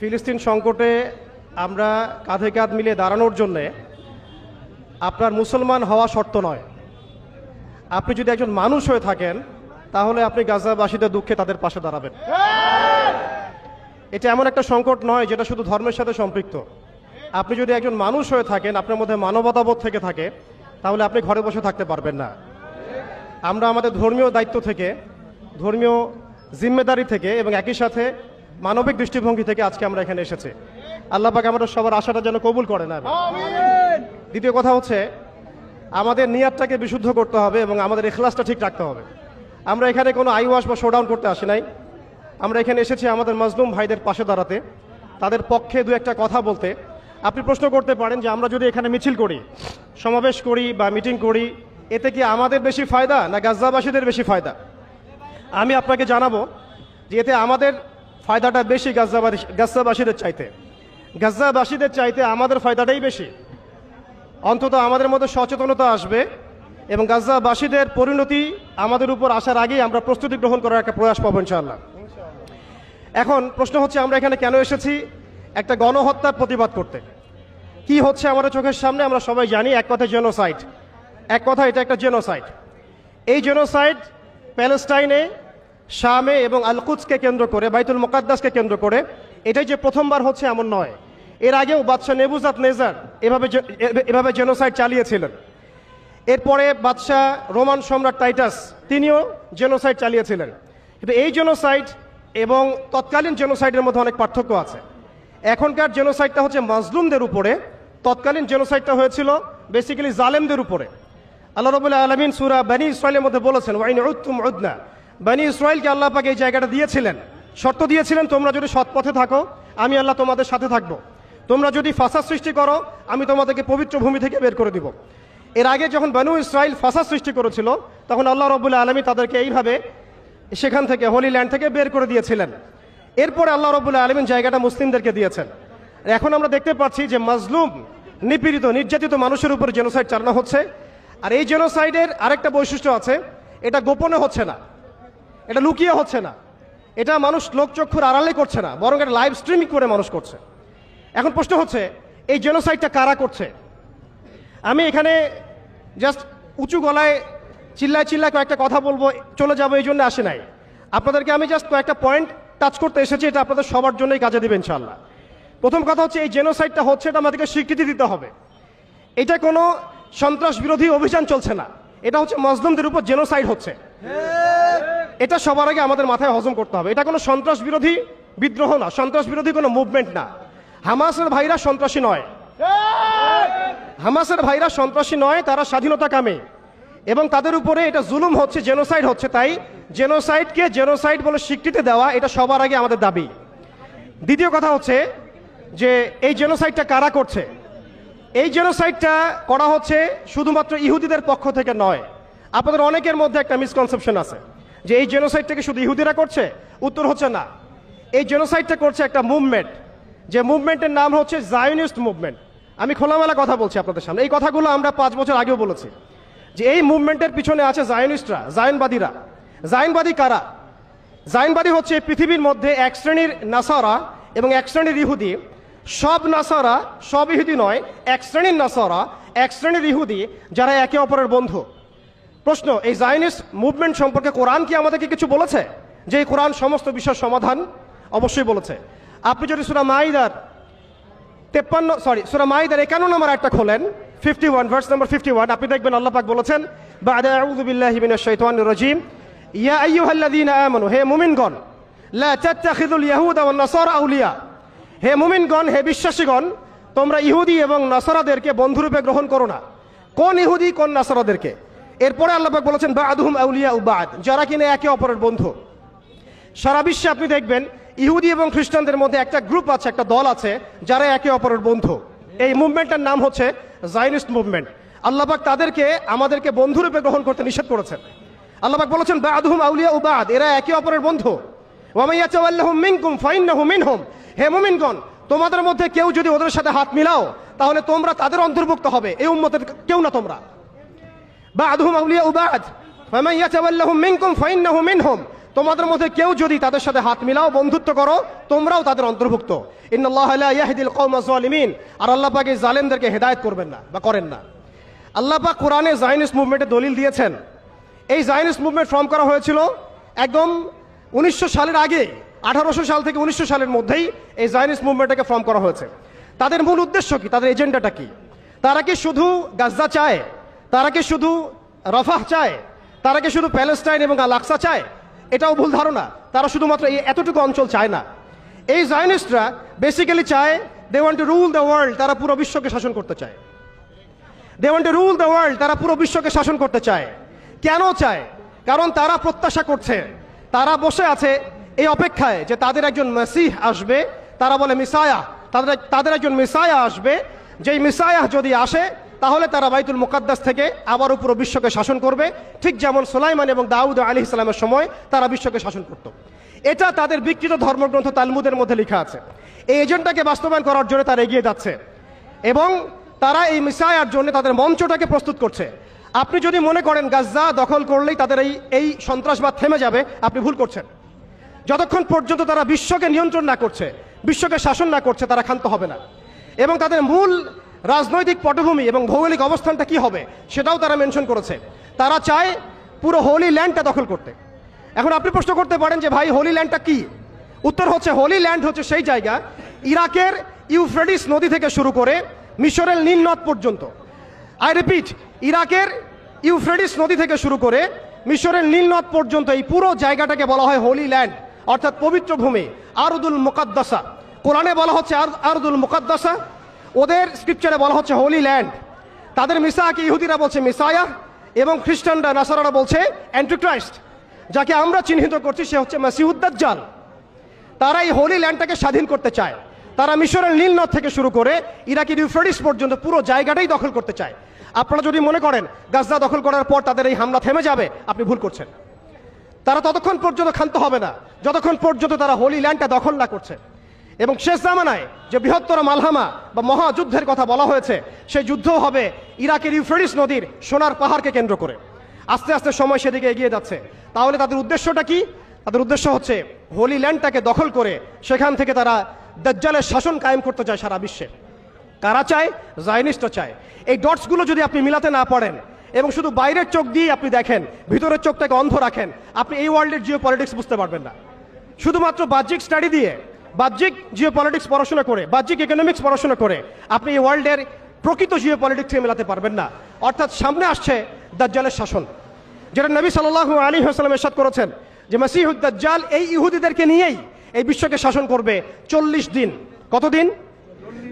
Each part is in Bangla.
ফিলিস্তিন সংকটে আমরা কাঁধে কাঁধ মিলে দাঁড়ানোর জন্যে আপনার মুসলমান হওয়া শর্ত নয়। আপনি যদি একজন মানুষ হয়ে থাকেন তাহলে আপনি গাজাবাসীদের দুঃখে তাদের পাশে দাঁড়াবেন। এটা এমন একটা সংকট নয় যেটা শুধু ধর্মের সাথে সম্পৃক্ত। আপনি যদি একজন মানুষ হয়ে থাকেন, আপনার মধ্যে মানবতাবোধ থেকে থাকে, তাহলে আপনি ঘরে বসে থাকতে পারবেন না। আমরা আমাদের ধর্মীয় দায়িত্ব থেকে, ধর্মীয় জিম্মেদারি থেকে এবং একই সাথে মানবিক দৃষ্টিভঙ্গি থেকে আজকে আমরা এখানে এসেছি। আল্লাহ পাক আমাদের সবার আশাটা যেন কবুল করেন। দ্বিতীয় কথা হচ্ছে আমাদের নিয়াতটাকে বিশুদ্ধ করতে হবে এবং আমাদের ইখলাসটা ঠিক রাখতে হবে। আমরা এখানে কোনো আইওয়াশ বা শোডাউন করতে আসি নাই। আমরা এখানে এসেছি আমাদের মাজলুম ভাইদের পাশে দাঁড়াতে, তাদের পক্ষে দু একটা কথা বলতে। আপনি প্রশ্ন করতে পারেন যে আমরা যদি এখানে মিছিল করি, সমাবেশ করি বা মিটিং করি, এতে কি আমাদের বেশি ফায়দা না গাজাবাসীদের বেশি ফায়দা? আমি আপনাকে জানাবো যে এতে আমাদের ফায়দাটা বেশি গাজাবাসীদের চাইতে। গাজাবাসীদের চাইতে আমাদের ফায়দাটাই বেশি। অন্তত আমাদের মধ্যে সচেতনতা আসবে এবং গাজাবাসীদের পরিণতি আমাদের উপর আসার আগেই আমরা প্রস্তুতি গ্রহণ করার একটা প্রয়াস পাবো ইনশাআল্লাহ। এখন প্রশ্ন হচ্ছে আমরা এখানে কেন এসেছি? একটা গণহত্যার প্রতিবাদ করতে। কি হচ্ছে আমাদের চোখের সামনে আমরা সবাই জানি। এক কথায় জেনোসাইড, এক কথা এটা একটা জেনোসাইড। এই জেনোসাইড প্যালেস্টাইনে, শামে এবং আল কুদসকে কেন্দ্র করে, বাইতুল মুকাদ্দাসকে কেন্দ্র করে, এটাই যে প্রথমবার হচ্ছে এমন নয়। এর আগেও বাদশাহ নেবুজাদনেজার এভাবে জেনোসাইড চালিয়েছিলেন। এরপরে বাদশাহ রোমান সম্রাট টাইটাস তিনিও জেনোসাইড চালিয়েছিলেন। কিন্তু এই জেনোসাইড এবং তৎকালীন জেনোসাইডের মধ্যে অনেক পার্থক্য আছে। এখনকার জেনোসাইডটা হচ্ছে মাজলুমদের উপরে, তৎকালীন জেনোসাইডটা হয়েছিল বেসিক্যালি জালেমদের উপরে। আল্লাহ রাব্বুল আলামিন সূরা বনী ইসরাঈলের মধ্যে বলেছেন ওয়াইন উদতুম উদনা। বনী ইসরাঈলকে আল্লাহ পাক এই জায়গাটা দিয়েছিলেন, শর্ত দিয়েছিলেন তোমরা যদি সৎ পথে থাকো আমি আল্লাহ তোমাদের সাথে থাকবো, তোমরা যদি ফাসাদ সৃষ্টি করো আমি তোমাদেরকে পবিত্র ভূমি থেকে বের করে দিব। এর আগে যখন বনু ইসরাঈল ফাসাদ সৃষ্টি করেছিল তখন আল্লাহ রাব্বুল আলামিন তাদেরকে এইভাবে সেখান থেকে, হোলি ল্যান্ড থেকে বের করে দিয়েছিলেন। এরপরে আল্লাহ রাব্বুল আলামিন জায়গাটা মুসলিমদেরকে দিয়েছেন। এখন আমরা দেখতে পাচ্ছি যে মাজলুম, নিপীড়িত, নির্যাতিত মানুষের উপর জেনোসাইড চালানো হচ্ছে। আর এই জেনোসাইডের আরেকটা বৈশিষ্ট্য আছে, এটা গোপনে হচ্ছে না, এটা লুকিয়ে হচ্ছে না, এটা মানুষ লোকচক্ষুর আড়ালে করছে না, বরং এটা লাইভ স্ট্রিমিং করে মানুষ করছে। এখন প্রশ্ন হচ্ছে এই জেনোসাইডটা কারা করছে? আমি এখানে জাস্ট উঁচু গলায় চিল্লায় চিল্লায় কয়েকটা কথা বলবো, চলে যাবো এই জন্য আসে নাই। আপনাদেরকে আমি জাস্ট কয়েকটা পয়েন্ট টাচ করতে এসেছি, এটা আপনাদের সবার জন্যই কাজে দেবে ইনশাআল্লাহ। প্রথম কথা হচ্ছে এই জেনোসাইডটা হচ্ছে, এটা আমাদেরকে স্বীকৃতি দিতে হবে। এটা কোনো সন্ত্রাস বিরোধী অভিযান চলছে না, এটা হচ্ছে মাজলুমদের উপর জেনোসাইড হচ্ছে। এটা সবার আগে আমাদের মাথায় হজম করতে হবে। এটা কোনো সন্ত্রাস বিরোধী বিদ্রোহ না, সন্ত্রাস বিরোধী কোনো মুভমেন্ট না। হামাসের ভাইরা সন্ত্রাসী নয়, হামাসের ভাইরা সন্ত্রাসী নয়, তারা স্বাধীনতা কামী এবং তাদের উপরে এটা জুলুম হচ্ছে, জেনোসাইড হচ্ছে। তাই জেনোসাইডকে জেনোসাইড বলে স্বীকৃতি দেওয়া এটা সবার আগে আমাদের দাবি। দ্বিতীয় কথা হচ্ছে যে এই জেনোসাইডটা কারা করছে? এই জেনোসাইডটা করা হচ্ছে শুধুমাত্র ইহুদিদের পক্ষ থেকে নয়। আপনাদের অনেকের মধ্যে একটা মিসকনসেপশন আছে যে এই জেনোসাইডটাকে শুধু ইহুদিরা করছে। উত্তর হচ্ছে না, এই জেনোসাইডটা করছে একটা মুভমেন্ট, যে মুভমেন্টের নাম হচ্ছে জায়নিস্ট মুভমেন্ট। আমি খোলামেলা কথা বলছি আপনাদের সামনে, এই কথাগুলো আমরা 5 বছর আগেও বলেছি যে এই মুভমেন্টের পিছনে আছে জায়নিস্টরা, জায়নবাদীরা। জায়নবাদী কারা? জায়নবাদী হচ্ছে পৃথিবীর মধ্যে এক শ্রেণীর নাসারা এবং এক শ্রেণীর ইহুদি। সব নাসারা, সব ইহুদি নয়, এক শ্রেণীর নাসারা, এক শ্রেণীর ইহুদি যারা একে অপরের বন্ধু। প্রশ্ন, এই জায়নিস্ট মুভমেন্ট সম্পর্কে কোরআন কি আমাদেরকে কিছু বলেছে? যে এই কোরআন সমস্ত বিষয়ের সমাধান? অবশ্যই বলেছে। আপনি যদি সূরা মাইদার 51 নম্বর আয়াতটা খোলেন, 51 ভার্স নাম্বার 51, আপনি দেখবেন আল্লাহ পাক বলেছেন বা'দা আউযু বিল্লাহি মিনাশ শাইতানির রাজীম ইয়া আইয়ুহাল্লাযীনা আমানু, হে মুমিনগণ, লা তাত্তাখিযুল ইয়াহুদা ওয়ান নাসারা আউলিয়া, হে মুমিনগণ, হে বিশ্বাসীগণ, তোমরা ইহুদি এবং নাসারাদেরকে বন্ধুরূপে গ্রহণ করো না। কোন ইহুদি কোন নাসারাদেরকে? এরপরে আল্লাহ পাক বলেছেন বা'দুহুম আউলিয়া বা'দ, যারা কিনা একে অপরের বন্ধু। সারা বিশ্বে আপনি দেখবেন ইহুদি এবং খ্রিস্টানদের মধ্যে একটা গ্রুপ আছে, একটা দল আছে যারা একে অপরের বন্ধু। এই মুভমেন্টের নাম হচ্ছে জায়নিস্ট মুভমেন্ট। আল্লাহ পাক তাদেরকে আমাদেরকে বন্ধুরূপে গ্রহণ করতে নিষেধ করেছেন। আল্লাহ পাক বলেছেন বা'দুহুম আউলিয়া বা'দ, এরা একে অপরের বন্ধু। ওয়া মান ইয়াতাওয়াল্লাহুম মিনকুম ফাইন্নাহু মিনহুম, হে মুমিনগণ, তোমাদের মধ্যে কেউ যদি ওদের সাথে হাত মিলাও তাহলে তোমরা তাদের অন্তর্ভুক্ত হবে, এই উম্মতের কেউ না তোমরা। বা'দুহুম আউলিয়া বা'দ, ওয়া মান ইয়াতাওয়াল্লাহুম মিনকুম ফাইন্নাহু মিনহুম, তোমাদের মধ্যে কেউ যদি তাদের সাথে হাত মিলাও, বন্ধুত্ব করো, তোমরাও তাদের অন্তর্ভুক্ত। ইন্নাল্লাহা লা ইয়াহদিল কওমা যালিমিন, আর আল্লাহ পাক এই জালেমদেরকে হেদায়েত করবেন না বা করেন না। আল্লাহ পাক কোরআনে জায়নিস্ট মুভমেন্টে দলিল দিয়েছেন। এই জায়নিস্ট মুভমেন্ট ফর্ম করা হয়েছিল একদম 1900 সালের আগে, 1800 সাল থেকে 1900 সালের মধ্যেই এই জায়নিস্ট মুভমেন্টটাকে ফর্ম করা হয়েছে। তাদের মূল উদ্দেশ্য কি, তাদের এজেন্ডাটা কি? তারা কি শুধু গাজা চায়? তারা কি শুধু রাফাহ চায়? তারা কি শুধু প্যালেস্টাইন এবং আল আকসা চায়? এটাও ভুল ধারণা। তারা শুধুমাত্র এই এতটুকু অঞ্চল চায় না। এই জায়নিস্টরা বেসিক্যালি চায়, they want to rule the world. তারা পুরো বিশ্বকে শাসন করতে চায়। They want to rule the world, তারা পুরো বিশ্বকে শাসন করতে চায়। কেন চায়? কারণ তারা প্রত্যাশা করছে, তারা বসে আছে এই অপেক্ষায় যে তাদের একজন মাসিহ আসবে। তারা বলে মিসায়া, তাদের একজন মিসায়া আসবে। যেই মিসায়া যদি আসে তাহলে তারা বাইতুল মুকাদ্দাস থেকে আবারও পুরো বিশ্বকে শাসন করবে, ঠিক যেমন সুলাইমান এবং দাউদ আলাইহিস সালামের সময় তারা বিশ্বকে শাসন করত। এটা তাদের বিকৃত ধর্মগ্রন্থ তালমুদের মধ্যে লেখা আছে। এই এজেন্ডাকে বাস্তবায়ন করার জন্য তারা এগিয়ে যাচ্ছে এবং তারা এই মিসায়ার জন্য তাদের মঞ্চটাকে প্রস্তুত করছে। আপনি যদি মনে করেন গাজা দখল করলেই তাদের এই সন্ত্রাসবাদ থেমে যাবে, আপনি ভুল করছেন। যতক্ষণ পর্যন্ত তারা বিশ্বকে নিয়ন্ত্রণ না করছে, বিশ্বকে শাসন না করছে, তারা ক্ষান্ত হবে না। এবং তাদের মূল রাজনৈতিক পটভূমি এবং ভৌগোলিক অবস্থানটা কি হবে সেটাও তারা মেনশন করেছে। তারা চায় পুরো হোলি ল্যান্ডটা দখল করতে। এখন আপনি প্রশ্ন করতে পারেন যে ভাই হোলি ল্যান্ডটা কি? উত্তর হচ্ছে, হোলি ল্যান্ড হচ্ছে সেই জায়গা ইরাকের ইউফ্রেটিস নদী থেকে শুরু করে মিশরের নীল নদ পর্যন্ত। আই রিপিট, ইরাকের ইউফ্রেটিস নদী থেকে শুরু করে মিশরের নীল নদ পর্যন্ত এই পুরো জায়গাটাকে বলা হয় হোলি ল্যান্ড, অর্থাৎ পবিত্র ভূমি, আরদুল মুকাদ্দাসা। কোরআনে বলা হচ্ছে আরদুল মুকাদ্দাসা, ওদের স্ক্রিপচারে বলা হচ্ছে হোলি ল্যান্ড। তাদের মিসাকে ইহুদিরা বলছে মিসায়া এবং খ্রিস্টানরা নাসারারা বলছে অ্যান্টিক্রাইস্ট। যাকে আমরা চিহ্নিত করছি সে হচ্ছে মাসিহুদ দাজ্জাল। তারা এই হোলি ল্যান্ডটাকে স্বাধীন করতে চায়। তারা মিশরের নীল নদ থেকে শুরু করে ইরাকের ইউফ্রেটিস পর্যন্ত পুরো জায়গাটাই দখল করতে চায়। আপনারা যদি মনে করেন গাজা দখল করার পর তাদের এই হামলা থেমে যাবে, আপনি ভুল করছেন। তারা ততক্ষণ পর্যন্ত ক্ষান্ত হবে না যতক্ষণ পর্যন্ত তারা হোলি ল্যান্ডটা দখল না করছে। এবং শেষ জামানায় যে বৃহত্তর মালহামা বা মহাযুদ্ধের কথা বলা হয়েছে, সেই যুদ্ধ হবে ইরাকের ইউফ্রেটিস নদীর সোনার পাহাড়কে কেন্দ্র করে। আস্তে আস্তে সময় সেদিকে এগিয়ে যাচ্ছে। তাহলে তাদের উদ্দেশ্যটা কি? তাদের উদ্দেশ্য হচ্ছে হোলি ল্যান্ডটাকে দখল করে সেখান থেকে তারা দাজ্জালের শাসন কায়েম করতে চায় সারা বিশ্বে। কারা চায়? জায়নিস্টরা চায়। এই ডটসগুলো যদি আপনি মিলাতে না পারেন এবং শুধু বাইরের চোখ দিয়ে আপনি দেখেন, ভিতরের চোখটাকে অন্ধ রাখেন, আপনি এই ওয়ার্ল্ডের জিও পলিটিক্স বুঝতে পারবেন না। শুধুমাত্র বাহ্যিক স্টাডি দিয়ে, বাহ্যিক জিও পলিটিক্স পড়াশোনা করে, বাহ্যিক ইকোনমিক্স পড়াশোনা করে আপনি এই ওয়ার্ল্ডের প্রকৃত জিও পলিটিক্সকে মেলাতে পারবেন না। অর্থাৎ সামনে আসছে দাজ্জালের শাসন, যেটা নবী সাল্লাল্লাহু আলাইহি ওয়াসাল্লাম ইরশাদ করেছেন যে মাসিহুদ দাজ্জাল এই ইহুদিদেরকে নিয়েই এই বিশ্বকে শাসন করবে 40 দিন। কতদিন?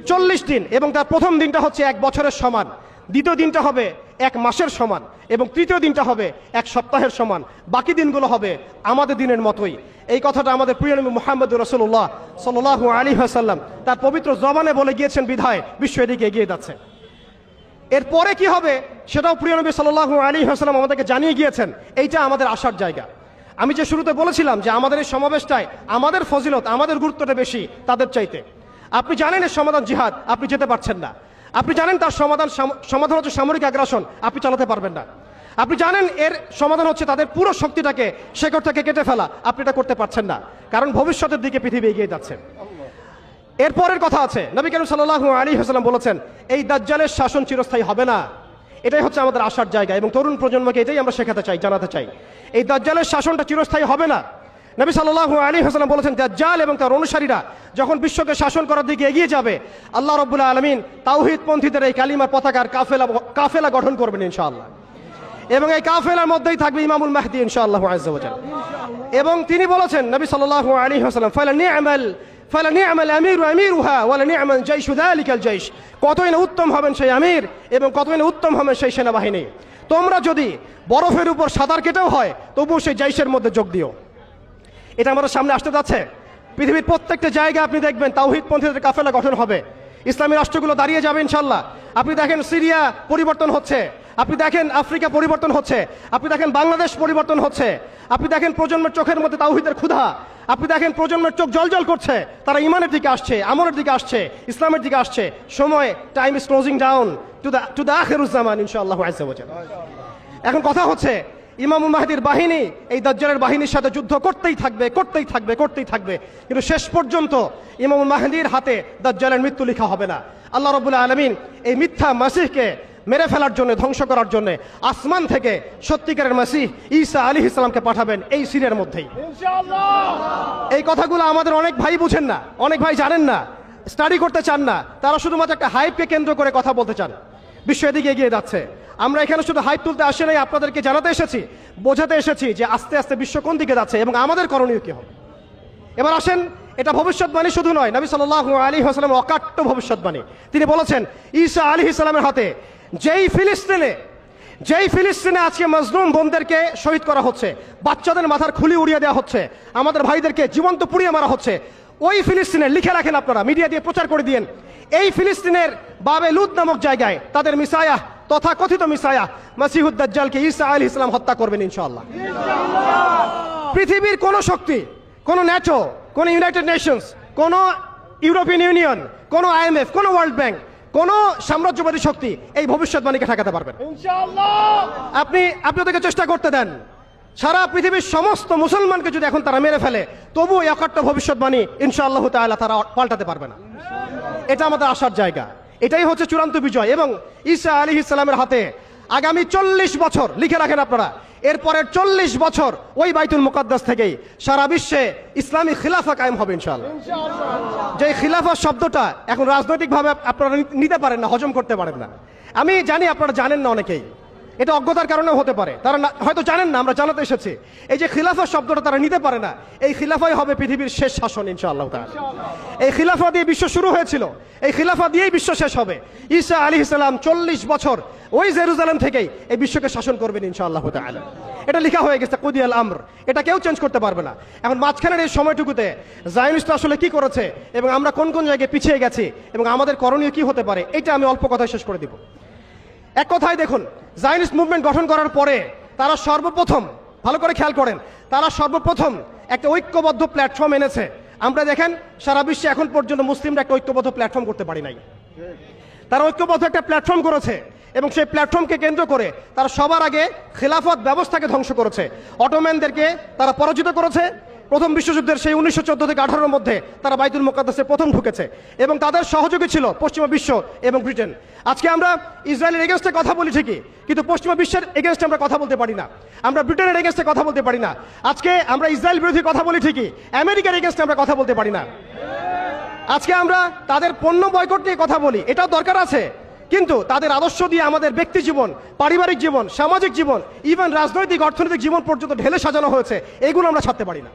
40 দিন। এবং তার প্রথম দিনটা হচ্ছে 1 বছরের সমান, দ্বিতীয় দিনটা হবে 1 মাসের সমান, এবং তৃতীয় দিনটা হবে 1 সপ্তাহের সমান। বাকি দিনগুলো হবে আমাদের দিনের মতোই। এই কথাটা আমাদের প্রিয় নবী মুহাম্মদ রাসূলুল্লাহ সাল্লাল্লাহু আলাইহি ওয়াসাল্লাম তার পবিত্র জবানে বলে গিয়েছেন বিধায় বিশ্ব এদিকে এগিয়ে যাচ্ছে। এরপরে কি হবে সেটাও প্রিয় নবী সাল্লাল্লাহু আলাইহি ওয়াসাল্লাম আমাদেরকে জানিয়ে গিয়েছেন। এইটা আমাদের আসার জায়গা। আমি যে শুরুতে বলেছিলাম যে আমাদের এই সমাবেশটায় আমাদের ফজিলত, আমাদের গুরুত্বটা বেশি তাদের চাইতে। আপনি জানেন এর সমাধান জিহাদ, আপনি যেতে পারছেন না। আপনি জানেন তার সমাধান হচ্ছে সামরিক আগ্রাসন, আপনি চালাতে পারবেন না। আপনি জানেন এর সমাধান হচ্ছে তাদের পুরো শক্তিটাকে শেকড় থেকে কেটে ফেলা, আপনি এটা করতে পারছেন না, কারণ ভবিষ্যতের দিকে পৃথিবী এগিয়ে যাচ্ছে। এরপরের কথা আছে, নবী করিম সাল্লাল্লাহু আলাইহি ওয়াসাল্লাম বলেছেন এই দাজ্জালের শাসন চিরস্থায়ী হবে না। এটাই হচ্ছে আমাদের আসার জায়গা এবং তরুণ প্রজন্মকে এটাই আমরা শেখাতে চাই, জানাতে চাই। এই দাজ্জালের শাসনটা চিরস্থায়ী হবে না। নবী সাল্লাল্লাহু আলাইহি ওয়াসাল্লাম বলেছেন দাজ্জাল এবং তার অনুসারীরা যখন বিশ্বকে শাসন করার দিকে এগিয়ে যাবে, আল্লাহ রাব্বুল আলামিন তাওহীদপন্থীদের এই কালিমার পতাকার কাফেলা গঠন করবেন ইনশাআল্লাহ। এবং এই কাফেলার মধ্যেই থাকবে ইমামুল মাহদী ইনশাআল্লাহ আযজা ওয়া জাল। এবং তিনি বলেছেন নবী সাল্লাল্লাহু আলাইহি ওয়াসাল্লাম ফালানি'মাল আমিরু আমিরুহা ওয়া লানি'মাল জাইশু যালিকাল জাইশ। কতই না উত্তম হবেন সেই আমির এবং কতই না উত্তম হবেন সেই সেনাবাহিনী। তোমরা যদি বরফের উপর সাঁতার কেটেও হয় তবুও সেই জাইশের মধ্যে যোগ দিও। এটা আমাদের সামনে আসতে যাচ্ছে। পৃথিবীর প্রত্যেকটা জায়গায় আপনি দেখবেন তাওহীদপন্থীদের কাফেলা গঠন হবে, ইসলামী রাষ্ট্রগুলো দাঁড়িয়ে যাবে ইনশাআল্লাহ। আপনি দেখেন সিরিয়া পরিবর্তন হচ্ছে, আপনি দেখেন আফ্রিকা পরিবর্তন হচ্ছে, আপনি দেখেন বাংলাদেশ পরিবর্তন হচ্ছে, আপনি দেখেন প্রজন্মের চোখের মধ্যে তাওহীদের ক্ষুধা, আপনি দেখেন প্রজন্মের চোখ জলজল করছে, তারা ইমানের দিকে আসছে, আমলের দিকে আসছে, ইসলামের দিকে আসছে। সময়, time is closing down to the আখিরুজ জামান ইনশাআল্লাহ আযজা ওয়া জাল। এখন কথা হচ্ছে ইমামুল মাহদির বাহিনী এই দাজ্জালের বাহিনীর সাথে যুদ্ধ করতেই থাকবে, করতেই থাকবে, করতেই থাকবে, কিন্তু শেষ পর্যন্ত ইমামুল মাহদির হাতে দাজ্জালের মৃত্যু লেখা হবে না। আল্লাহ রাব্বুল আলামিন এই মিথ্যা মাসিহকে মেরে ফেলার জন্য, ধ্বংস করার জন্য আসমান থেকে সত্যিকারের মাসিহ ঈসা আলাইহিস সালামকে পাঠাবেন এই সিরিয়ার মধ্যেই ইনশাআল্লাহ। এই কথাগুলো আমাদের অনেক ভাই বুঝেন না, অনেক ভাই জানেন না, স্টাডি করতে চান না, তারা শুধুমাত্র একটা হাইপকে কেন্দ্র করে কথা বলতে চান। বিশ্ব এদিকে এগিয়ে যাচ্ছে, আমরা এখানে শুধু হাইপ তুলতে আসি নাই, আপনাদেরকে জানাতে এসেছি, বোঝাতে এসেছি যে আস্তে আস্তে বিশ্ব কোন দিকে যাচ্ছে এবং আমাদের করণীয় কি হবে। এবার আসেন, এটা ভবিষ্যৎবাণী শুধু নয়, নবী সাল্লাল্লাহু আলাইহি ওয়াসাল্লামের অকাট্য ভবিষ্যৎবাণী। তিনি বলেছেন ঈসা আলাইহিস সালামের হাতে যেই ফিলিস্তিনে আজকে মজলুম বোনদেরকে শহীদ করা হচ্ছে, বাচ্চাদের মাথার খুলি উড়িয়ে দেওয়া হচ্ছে, আমাদের ভাইদেরকে জীবন্ত পুড়িয়ে মারা হচ্ছে, ওই ফিলিস্তিনের, লিখে রাখেন আপনারা, মিডিয়া দিয়ে প্রচার করে দিয়েন, এই ফিলিস্তিনের বাবে লুদ নামক জায়গায় তাদের মিসায়া, তথাকথিত মিসায়া মাসিহুদ দাজ্জালকে ঈসা আলাইহিস সালাম হত্যা করবেন ইনশাআল্লাহ। পৃথিবীর কোন শক্তি, কোন ন্যাটো, কোন ইউনাইটেড নেশনস, কোন ইউরোপিয়ান ইউনিয়ন, কোন IMF, কোন ওয়ার্ল্ড ব্যাংক, কোন সাম্রাজ্যবাদী শক্তি এই ভবিষ্যৎবাণীকে ঠেকাতে পারবেন ইনশাআল্লাহ। আপনি ওদেরকে চেষ্টা করতে দেন, সারা পৃথিবীর সমস্ত মুসলমানকে যদি এখন তারা মেরে ফেলে, তবু এই অকাট্য ভবিষ্যৎবাণী ইনশাআল্লাহ তাআলা তারা পাল্টাতে পারবে না। এটা আমাদের আশার জায়গা, এটাই হচ্ছে চূড়ান্ত বিজয়। এবং ঈসা আলাইহিস সালামের হাতে আগামী 40 বছর, লিখে রাখেন আপনারা, এরপরের 40 বছর ওই বাইতুল মুকাদ্দাস থেকেই সারা বিশ্বে ইসলামী খিলাফা কায়েম হবে ইনশাআল্লাহ। যে খিলাফা শব্দটা এখন রাজনৈতিকভাবে আপনারা নিতে পারেন না, হজম করতে পারেন না, আমি জানি আপনারা জানেন না, অনেকেই এটা অজ্ঞতার কারণেও হতে পারে, তারা হয়তো জানেন না, আমরা জানাতে এসেছি। এই যে খিলাফা শব্দটা তারা নিতে পারে না, এই খিলাফাই হবে পৃথিবীর শেষ শাসন ইনশাআল্লাহ তাআলা। এই খিলাফা দিয়ে বিশ্ব শুরু হয়েছিল, এই খিলাফা দিয়েই বিশ্ব শেষ হবে। ঈসা আলাইহিস সালাম 40 বছর ওই জেরুজালেম থেকেই এই বিশ্বকে শাসন করবেন ইনশাআল্লাহ তাআলা। এটা লেখা হয়ে গেছে, কুদিয়াল আমর, এটা কেউ চেঞ্জ করতে পারবে না। এখন মাঝখানের এই সময়টুকুতে জায়নিস্টরা আসলে কি করেছে এবং আমরা কোন কোন জায়গায় পিছিয়ে গেছি এবং আমাদের করণীয় কি হতে পারে, এটা আমি অল্প কথায় শেষ করে দিব। এক কথায় দেখুন, জায়নিস্ট মুভমেন্ট গঠন করার পরে তারা সর্বপ্রথম, ভালো করে খেয়াল করেন, তারা সর্বপ্রথম একটা ঐক্যবদ্ধ প্ল্যাটফর্ম এনেছে। আমরা দেখেন সারা বিশ্বে এখন পর্যন্ত মুসলিমরা একটা ঐক্যবদ্ধ প্ল্যাটফর্ম করতে পারি নাই, তারা ঐক্যবদ্ধ একটা প্ল্যাটফর্ম করেছে এবং সেই প্ল্যাটফর্মকে কেন্দ্র করে তারা সবার আগে খেলাফত ব্যবস্থাকে ধ্বংস করেছে, অটোম্যানদেরকে তারা পরাজিত করেছে। প্রথম বিশ্বযুদ্ধের সেই 1914 থেকে 18-এর মধ্যে তারা বাইতুল মুকাদ্দাসে প্রথম ঢুকেছে এবং তাদের সহযোগী ছিল পশ্চিমা বিশ্ব এবং ব্রিটেন। আজকে আমরা ইসরায়েলের এগেনস্টে কথা বলি ঠিকই, কিন্তু পশ্চিমা বিশ্বের এগেনস্টে আমরা কথা বলতে পারি না, আমরা ব্রিটেনের এগেনস্টে কথা বলতে পারি না। আজকে আমরা ইসরায়েল বিরোধী কথা বলি ঠিকই, আমেরিকার এগেনস্টে আমরা কথা বলতে পারি না। আজকে আমরা তাদের পণ্য বয়কট নিয়ে কথা বলি, এটাও দরকার আছে, কিন্তু তাদের আদর্শ দিয়ে আমাদের ব্যক্তি জীবন, পারিবারিক জীবন, সামাজিক জীবন, ইভেন রাজনৈতিক অর্থনৈতিক জীবন পর্যন্ত ঢেলে সাজানো হয়েছে, এইগুলো আমরা ছাড়তে পারি না।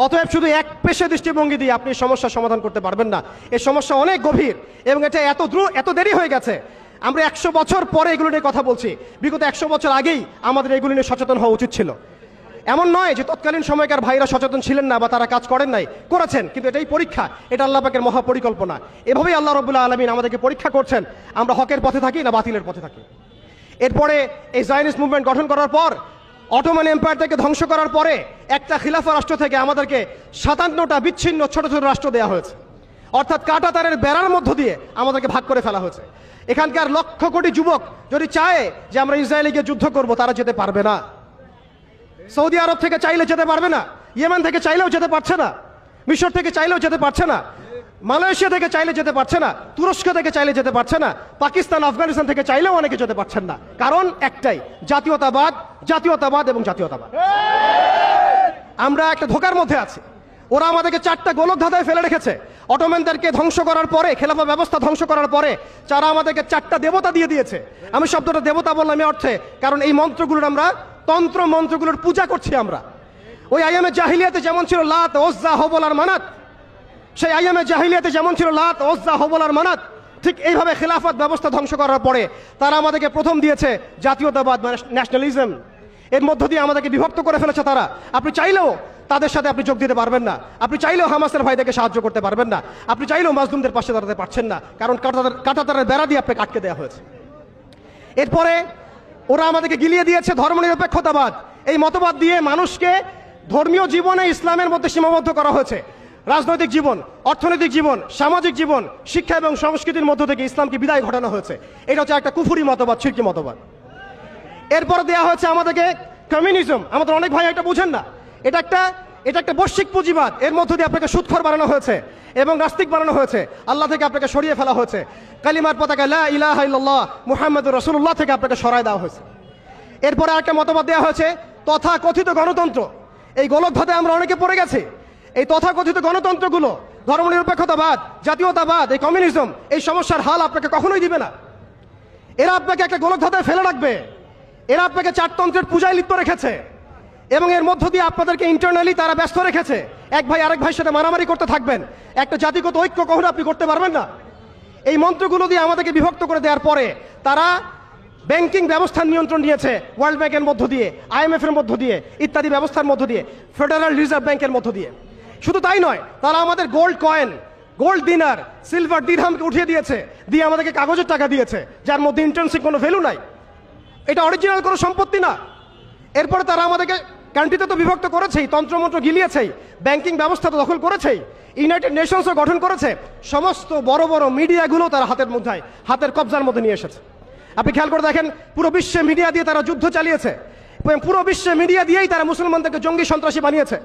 অতএব শুধু এক পেশে দৃষ্টিভঙ্গি দিয়ে আপনি সমস্যার সমাধান করতে পারবেন না, এই সমস্যা অনেক গভীর এবং এটা এত দেরি হয়ে গেছে। আমরা 100 বছর পরে এগুলো নিয়ে কথা বলছি, বিগত 100 বছর আগেই আমাদের এগুলো নিয়ে সচেতন হওয়া উচিত ছিল। এমন নয় যে তৎকালীন সময়কার ভাইরা সচেতন ছিলেন না বা তারা কাজ করেন নাই, করেছেন, কিন্তু এটাই পরীক্ষা, এটা আল্লাহ পাকের মহাপরিকল্পনা। এভাবেই আল্লাহ রাব্বুল আলামিন আমাদেরকে পরীক্ষা করছেন, আমরা হকের পথে থাকি না বাতিলের পথে থাকি। এরপরে এই জায়নিস্ট মুভমেন্ট গঠন করার পর, অটোমান এম্পায়ার থেকে ধ্বংস করার পরে একটা খিলাফা রাষ্ট্র থেকে আমাদেরকে 57টা বিচ্ছিন্ন ছোট ছোট রাষ্ট্র দেওয়া হয়েছে, অর্থাৎ কাঁটাতারের বেড়ার মধ্য দিয়ে আমাদেরকে ভাগ করে ফেলা হয়েছে। এখানকার লক্ষ কোটি যুবক যদি চায় যে আমরা ইসরায়েলে গিয়ে যুদ্ধ করব, তারা যেতে পারবে না। সৌদি আরব থেকে চাইলে যেতে পারবে না, ইয়েমেন থেকে চাইলেও যেতে পারছে না, মিশর থেকে চাইলেও যেতে পারছে না, মালয়েশিয়া থেকে চাইলে যেতে পারছে না, তুরস্ক থেকে চাইলে যেতে পারছে না, পাকিস্তান আফগানিস্তান থেকে চাইলেও অনেকে যেতে পারছেন না। কারণ একটাই, জাতীয়তাবাদ, জাতীয়তাবাদ এবং জাতীয়তাবাদ। আমরা একটা ধোকার মধ্যে আছি। ওরা আমাদেরকে 4টা গোলক ধাঁধায় ফেলে রেখেছে। অটোম্যানদেরকে ধ্বংস করার পরে, খেলাফা ব্যবস্থা ধ্বংস করার পরে যারা আমাদেরকে 4টা দেবতা দিয়ে দিয়েছে। আমি শব্দটা দেবতা বললাম এই অর্থে, কারণ এই মন্ত্রগুলোর আমরা, তন্ত্র মন্ত্রগুলোর পূজা করছি আমরা। ওই আইয়ামে জাহিলিয়াতে যেমন ছিল লাত, ওজ্জা, হবল আর মানাত, সেই আইয়ামে জাহিলিয়াতে যেমন ছিল লাত, ওজ্জা, হবল আর মানাত, ঠিক এইভাবে খেলাফত ব্যবস্থা ধ্বংস করার পরে তারা আমাদেরকে প্রথম দিয়েছে জাতীয়তাবাদ, ন্যাশনালিজম। এর মধ্য দিয়ে আমাদেরকে বিভক্ত করে ফেলেছে তারা। আপনি চাইলেও তাদের সাথে আপনি যোগ দিতে পারবেন না, আপনি চাইলেও হামাসের ভাইদেরকে সাহায্য করতে পারবেন না, আপনি চাইলেও মাজলুমদের পাশে দাঁড়াতে পারছেন না, কারণ কাঁটাতারের বেড়া দিয়ে আপনাকে আটকে দেওয়া হয়েছে। এরপরে ওরা আমাদেরকে গিলিয়ে দিয়েছে ধর্মনিরপেক্ষতাবাদ। এই মতবাদ দিয়ে মানুষকে ধর্মীয় জীবনে ইসলামের মধ্যে সীমাবদ্ধ করা হয়েছে। রাজনৈতিক জীবন, অর্থনৈতিক জীবন, সামাজিক জীবন, শিক্ষা এবং সংস্কৃতির মধ্য থেকে ইসলামকে বিদায় ঘটানো হয়েছে। এটা হচ্ছে একটা কুফরি মতবাদ, শিরকি মতবাদ। এরপরে দেওয়া হয়েছে আমাদেরকে কমিউনিজম। আমাদের অনেক ভাই এটা বুঝেন না, এটা একটা বৈশ্বিক পুঁজিবাদ। এর মধ্য দিয়ে আপনাকে সুদখোর বানানো হয়েছে এবং নাস্তিক বানানো হয়েছে, আল্লাহ থেকে আপনাকে সরিয়ে ফেলা হয়েছে। কালিমার পতাকা লা ইলাহা ইল্লাল্লাহ মুহাম্মাদুর রাসূলুল্লাহ থেকে আপনাকে সরায় দেওয়া হয়েছে। এরপরে আরেকটা মতবাদ দেওয়া হয়েছে তথাকথিত গণতন্ত্র। এই গোলকধাঁধে আমরা অনেকে পড়ে গেছি। এই তথাকথিত গণতন্ত্রগুলো, ধর্মনিরপেক্ষতাবাদ, জাতীয়তাবাদ, এই কমিউনিজম, এই সমস্যার হাল আপনাকে কখনোই দিবে না। এরা আপনাকে একটা গোলকধাঁধে ফেলে রাখবে। এরা আপনাকে চারতন্ত্রের পূজায় লিপ্ত রেখেছে এবং এর মধ্য দিয়ে আপনাদেরকে ইন্টারনালি তারা ব্যস্ত রেখেছে। এক ভাই আরেক ভাইয়ের সাথে মারামারি করতে থাকবেন, একটা জাতিগত ঐক্য কখনো আপনি করতে পারবেন না। এই মন্ত্রগুলো দিয়ে আমাদেরকে বিভক্ত করে দেওয়ার পরে তারা ব্যাংকিং ব্যবস্থার নিয়ন্ত্রণ নিয়েছে ওয়ার্ল্ড ব্যাংকের মধ্য দিয়ে, IMF এর মধ্য দিয়ে, ইত্যাদি ব্যবস্থার মধ্য দিয়ে, ফেডারেল রিজার্ভ ব্যাংকের মধ্য দিয়ে। শুধু তাই নয়, তারা আমাদের গোল্ড কয়েন, গোল্ড দিনার, সিলভার দিরহামকে উঠিয়ে দিয়েছে, দিয়ে আমাদেরকে কাগজের টাকা দিয়েছে যার মধ্যে ইন্টার্নশিপ কোনো ভ্যালু নাই। এটা অরিজিনাল কোনো সম্পত্তি না। এরপরে তারা আমাদেরকে কান্ট্রিতে তো বিভক্ত করেছেই, তন্ত্রমন্ত্র গিলিয়েছেই, ব্যাংকিং ব্যবস্থা তো দখল করেছেই, ইউনাইটেড নেশনসও গঠন করেছে। সমস্ত বড় বড় মিডিয়াগুলো তারা হাতের কবজার মধ্যে নিয়ে এসেছে। আপনি খেয়াল করে দেখেন, পুরো বিশ্বে মিডিয়া দিয়ে তারা যুদ্ধ চালিয়েছে, পুরো বিশ্বে মিডিয়া দিয়েই তারা মুসলমানদেরকে জঙ্গি সন্ত্রাসী বানিয়েছে।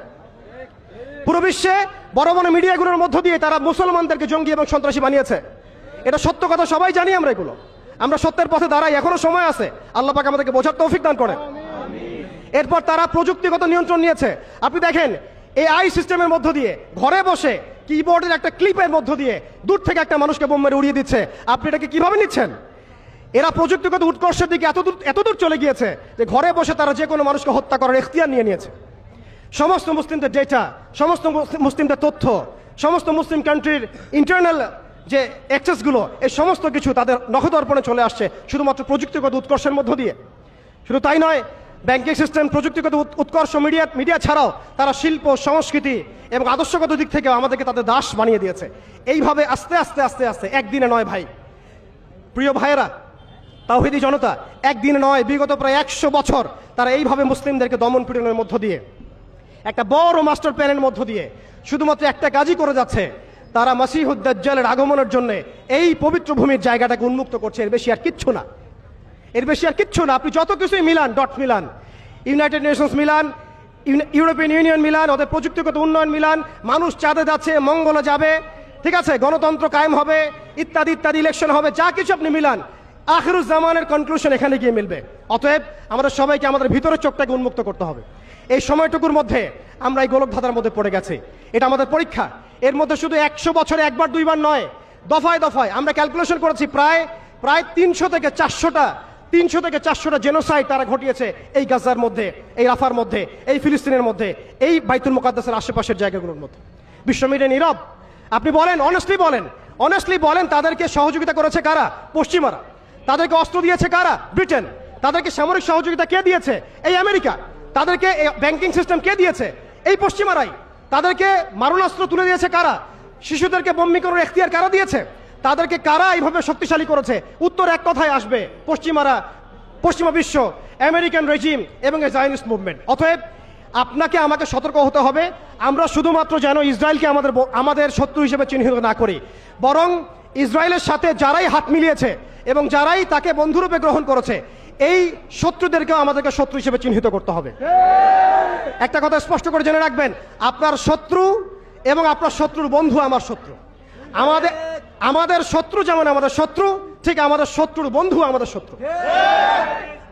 পুরো বিশ্বে বড় বড় মিডিয়াগুলোর মধ্য দিয়ে তারা মুসলমানদেরকে জঙ্গি এবং সন্ত্রাসী বানিয়েছে। এটা সত্য কথা, সবাই জানি আমরা এগুলো। আমরা সত্যের পথে দাঁড়াই, এখনো সময় আছে, আল্লাহ পাক আমাদেরকে বোঝার তৌফিক দান করে। এরপর তারা প্রযুক্তিগত নিয়ন্ত্রণ নিয়েছে। আপনি দেখেন AI সিস্টেমের মধ্য দিয়ে ঘরে বসে কিবোর্ডের একটা ক্লিপের মধ্য দিয়ে দূর থেকে একটা মানুষকে বোম মেরে উড়িয়ে দিচ্ছে। আপনি এটাকে কিভাবে নিচ্ছেন? এরা প্রযুক্তিগত উৎকর্ষের দিকে এতদূর চলে গিয়েছে যে ঘরে বসে তারা যে কোনো মানুষকে হত্যা করার এখতিয়ার নিয়ে নিয়েছে। সমস্ত মুসলিমদের ডেটা, সমস্ত মুসলিমদের তথ্য, সমস্ত মুসলিম কান্ট্রির ইন্টারনাল যে অ্যাক্সেসগুলো, এই সমস্ত কিছু তাদের নখদর্পণে চলে আসছে শুধুমাত্র প্রযুক্তিগত উৎকর্ষের মধ্য দিয়ে। শুধু তাই নয়, ব্যাংকিং সিস্টেম, প্রযুক্তিগত উৎকর্ষ, মিডিয়া ছাড়াও তারা শিল্প, সংস্কৃতি এবং আদর্শগত দিক থেকে আমাদেরকে তাদের দাস বানিয়ে দিয়েছে। এইভাবে আস্তে আস্তে আস্তে আস্তে, একদিনে নয় ভাই, প্রিয় ভাইয়েরা, তাওহীদি জনতা, একদিনে নয়, বিগত প্রায় 100 বছর তারা এইভাবে মুসলিমদেরকে দমন পীড়নের মধ্য দিয়ে, একটা বড় মাস্টার প্ল্যানের মধ্য দিয়ে শুধুমাত্র একটা কাজই করে যাচ্ছে, তারা মাসিহুদ দাজ্জালের আগমনের জন্য এই পবিত্র ভূমির জায়গাটাকে উন্মুক্ত করছে। এর বেশি আর কিচ্ছু না, এর বেশি আর কিচ্ছু না। আপনি যত কিছুই Milan, dot Milan, United Nations Milan, European union Milan, ওদের প্রযুক্তিগত উন্নয়ন মিলান, মানুষ চাঁদে যাচ্ছে, মঙ্গলে যাবে, ঠিক আছে, গণতন্ত্র কায়েম হবে, ইত্যাদি ইত্যাদি, ইলেকশন হবে, যা কিছু আপনি মিলান, আখিরুজ্জামানের কনক্লুশন এখানে গিয়ে মিলবে। অতএব আমাদের সবাইকে আমাদের ভিতরের চোখটাকে উন্মুক্ত করতে হবে। এই সময়টুকুর মধ্যে আমরা এই গোলকধাঁধার মধ্যে পড়ে গেছি, এটা আমাদের পরীক্ষা। এর মধ্যে শুধু 100 বছরে একবার দুইবার নয়, দফায় দফায় আমরা ক্যালকুলেশন করেছি, প্রায় 300 থেকে 400টা জেনোসাইড তারা ঘটিয়েছে এই গাজার মধ্যে, এই রাফার মধ্যে, এই ফিলিস্তিনের মধ্যে, এই বাইতুল মুকাদ্দাসের আশেপাশের জায়গাগুলোর মধ্যে। বিশ্ব মিডিয়া নীরব। আপনি বলেন, অনেস্টলি বলেন, তাদেরকে সহযোগিতা করেছে কারা? পশ্চিমারা। তাদেরকে অস্ত্র দিয়েছে কারা? ব্রিটেন। তাদেরকে সামরিক সহযোগিতা কে দিয়েছে? এই আমেরিকা। তাদেরকে ব্যাংকিং সিস্টেম কে দিয়েছে? এই পশ্চিমারাই। তাদেরকে মারণাস্ত্র তুলে দিয়েছে কারা? শিশুদেরকে বম্বিং করার এখতিয়ার কারা দিয়েছে? তাদেরকে কারা এইভাবে শক্তিশালী করেছে? উত্তর এক কথায় আসবে, পশ্চিমারা, পশ্চিমা বিশ্ব, আমেরিকান রেজিম এবং এই জায়নিস্ট মুভমেন্ট। অতএব আপনাকে আমাকে সতর্ক হতে হবে, আমরা শুধুমাত্র যেন ইসরায়েলকে আমাদের শত্রু হিসেবে চিহ্নিত না করি, বরং ইসরায়েলের সাথে যারাই হাত মিলিয়েছে এবং যারাই তাকে বন্ধুরূপে গ্রহণ করেছে, এই শত্রুদেরকেও আমাদেরকে শত্রু হিসেবে চিহ্নিত করতে হবে। একটা কথা স্পষ্ট করে জেনে রাখবেন, আপনার শত্রু এবং আপনার শত্রুর বন্ধু আমার শত্রু। আমাদের শত্রু যেমন আমাদের শত্রু, ঠিক আমাদের শত্রুর বন্ধু আমাদের শত্রু।